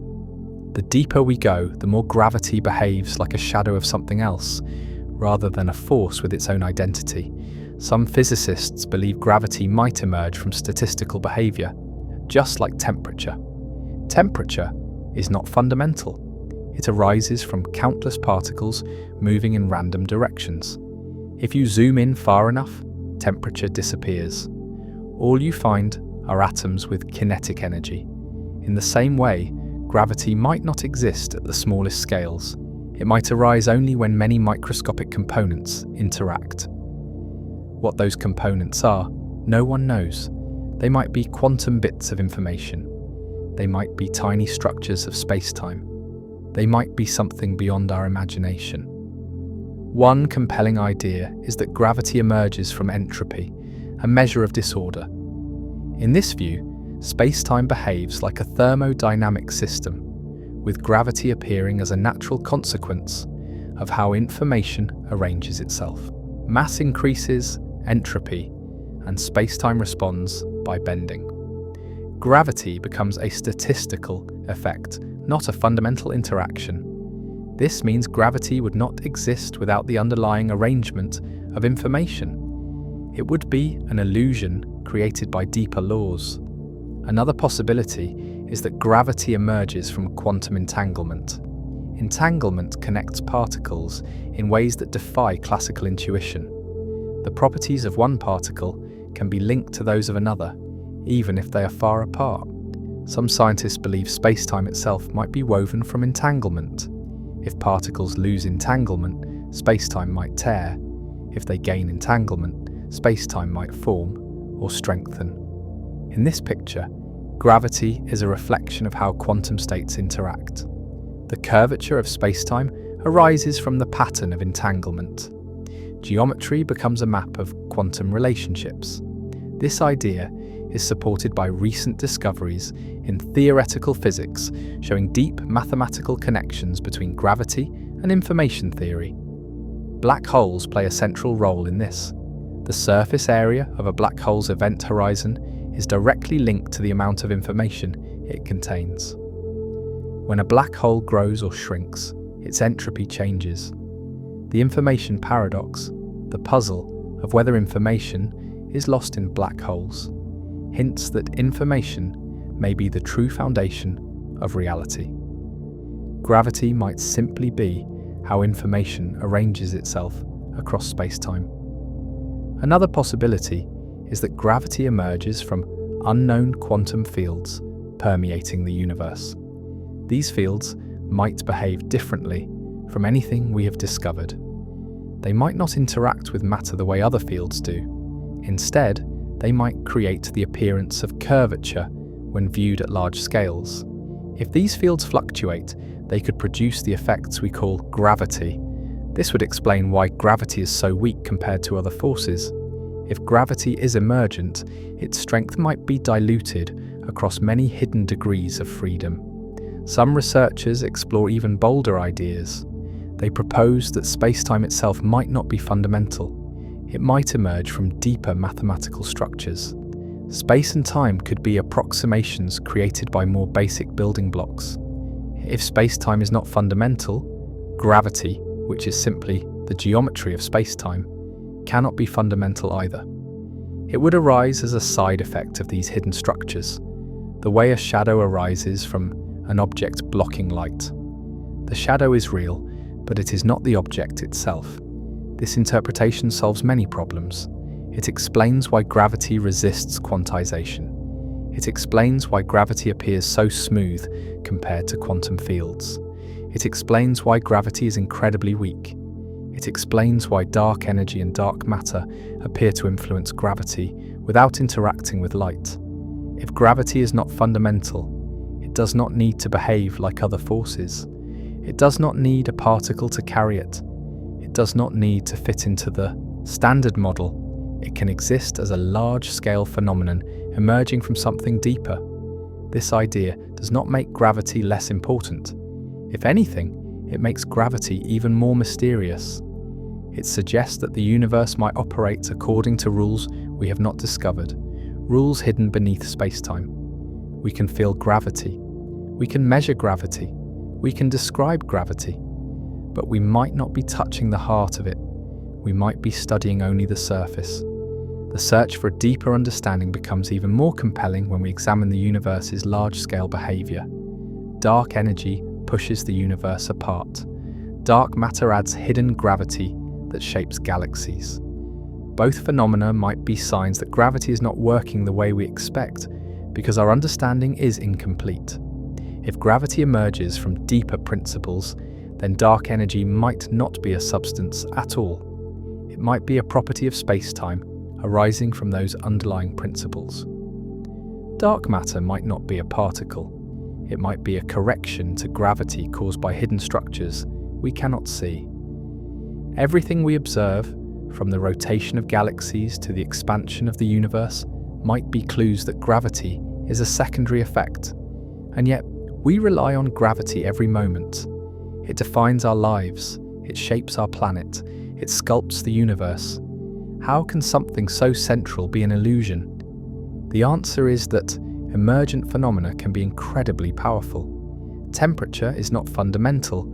The deeper we go, the more gravity behaves like a shadow of something else, rather than a force with its own identity. Some physicists believe gravity might emerge from statistical behavior, just like temperature. Temperature is not fundamental. It arises from countless particles moving in random directions. If you zoom in far enough, temperature disappears. All you find are atoms with kinetic energy. In the same way, gravity might not exist at the smallest scales. It might arise only when many microscopic components interact. What those components are, no one knows. They might be quantum bits of information. They might be tiny structures of space-time. They might be something beyond our imagination. One compelling idea is that gravity emerges from entropy, a measure of disorder. In this view, space-time behaves like a thermodynamic system, with gravity appearing as a natural consequence of how information arranges itself. Mass increases, entropy, and space-time responds by bending. Gravity becomes a statistical effect, not a fundamental interaction. This means gravity would not exist without the underlying arrangement of information. It would be an illusion created by deeper laws. Another possibility is that gravity emerges from quantum entanglement. Entanglement connects particles in ways that defy classical intuition. The properties of one particle can be linked to those of another, even if they are far apart. Some scientists believe space-time itself might be woven from entanglement. If particles lose entanglement, space-time might tear. If they gain entanglement, space-time might form or strengthen. In this picture, gravity is a reflection of how quantum states interact. The curvature of space-time arises from the pattern of entanglement. Geometry becomes a map of quantum relationships. This idea is supported by recent discoveries in theoretical physics showing deep mathematical connections between gravity and information theory. Black holes play a central role in this. The surface area of a black hole's event horizon is directly linked to the amount of information it contains. When a black hole grows or shrinks, its entropy changes. The information paradox, the puzzle of whether information is lost in black holes, hints that information may be the true foundation of reality. Gravity might simply be how information arranges itself across space-time. Another possibility is that gravity emerges from unknown quantum fields permeating the universe. These fields might behave differently from anything we have discovered. They might not interact with matter the way other fields do. Instead, they might create the appearance of curvature when viewed at large scales. If these fields fluctuate, they could produce the effects we call gravity. This would explain why gravity is so weak compared to other forces. If gravity is emergent, its strength might be diluted across many hidden degrees of freedom. Some researchers explore even bolder ideas. They propose that spacetime itself might not be fundamental. It might emerge from deeper mathematical structures. Space and time could be approximations created by more basic building blocks. If spacetime is not fundamental, gravity, which is simply the geometry of spacetime, cannot be fundamental either. It would arise as a side effect of these hidden structures, the way a shadow arises from an object blocking light. The shadow is real, but it is not the object itself. This interpretation solves many problems. It explains why gravity resists quantization. It explains why gravity appears so smooth compared to quantum fields. It explains why gravity is incredibly weak. It explains why dark energy and dark matter appear to influence gravity without interacting with light. If gravity is not fundamental, it does not need to behave like other forces. It does not need a particle to carry it. It does not need to fit into the standard model. It can exist as a large-scale phenomenon emerging from something deeper. This idea does not make gravity less important. If anything, it makes gravity even more mysterious. It suggests that the universe might operate according to rules we have not discovered, rules hidden beneath spacetime. We can feel gravity. We can measure gravity. We can describe gravity. But we might not be touching the heart of it. We might be studying only the surface. The search for a deeper understanding becomes even more compelling when we examine the universe's large-scale behavior. Dark energy pushes the universe apart. Dark matter adds hidden gravity that shapes galaxies. Both phenomena might be signs that gravity is not working the way we expect, because our understanding is incomplete. If gravity emerges from deeper principles, then dark energy might not be a substance at all. It might be a property of spacetime, arising from those underlying principles. Dark matter might not be a particle. It might be a correction to gravity caused by hidden structures we cannot see. Everything we observe, from the rotation of galaxies to the expansion of the universe, might be clues that gravity is a secondary effect. And yet, we rely on gravity every moment. It defines our lives, it shapes our planet, it sculpts the universe. How can something so central be an illusion? The answer is that emergent phenomena can be incredibly powerful. Temperature is not fundamental,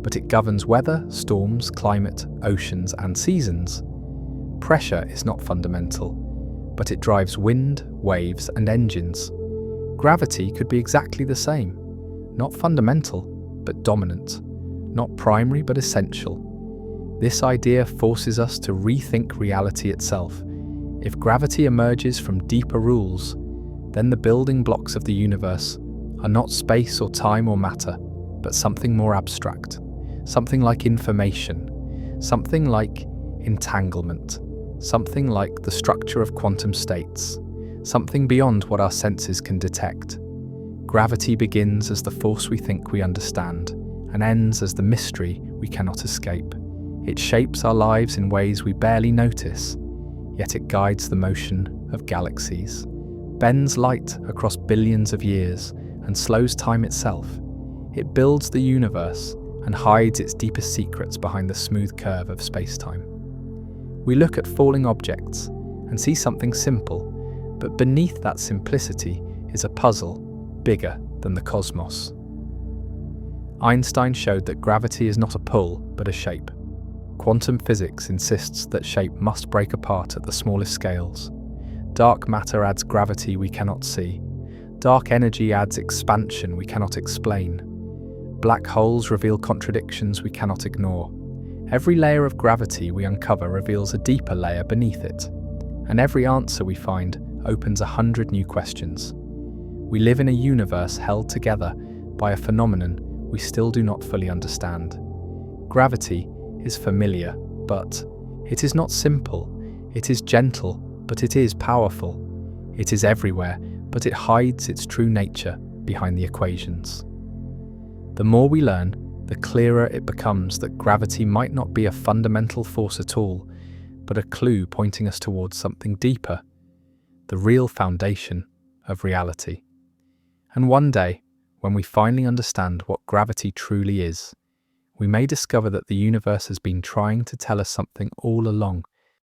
but it governs weather, storms, climate, oceans, and seasons. Pressure is not fundamental, but it drives wind, waves, and engines. Gravity could be exactly the same. Not fundamental, but dominant. Not primary, but essential. This idea forces us to rethink reality itself. If gravity emerges from deeper rules, then the building blocks of the universe are not space or time or matter, but something more abstract. Something like information. Something like entanglement. Something like the structure of quantum states. Something beyond what our senses can detect. Gravity begins as the force we think we understand, and ends as the mystery we cannot escape. It shapes our lives in ways we barely notice, yet it guides the motion of galaxies, bends light across billions of years, and slows time itself. It builds the universe and hides its deepest secrets behind the smooth curve of spacetime. We look at falling objects and see something simple, but beneath that simplicity is a puzzle. bigger than the cosmos. Einstein showed that gravity is not a pull, but a shape. Quantum physics insists that shape must break apart at the smallest scales. Dark matter adds gravity we cannot see. Dark energy adds expansion we cannot explain. Black holes reveal contradictions we cannot ignore. Every layer of gravity we uncover reveals a deeper layer beneath it. And every answer we find opens 100 new questions. We live in a universe held together by a phenomenon we still do not fully understand. Gravity is familiar, but it is not simple. It is gentle, but it is powerful. It is everywhere, but it hides its true nature behind the equations. The more we learn, the clearer it becomes that gravity might not be a fundamental force at all, but a clue pointing us towards something deeper, the real foundation of reality. And one day, when we finally understand what gravity truly is, we may discover that the universe has been trying to tell us something all along,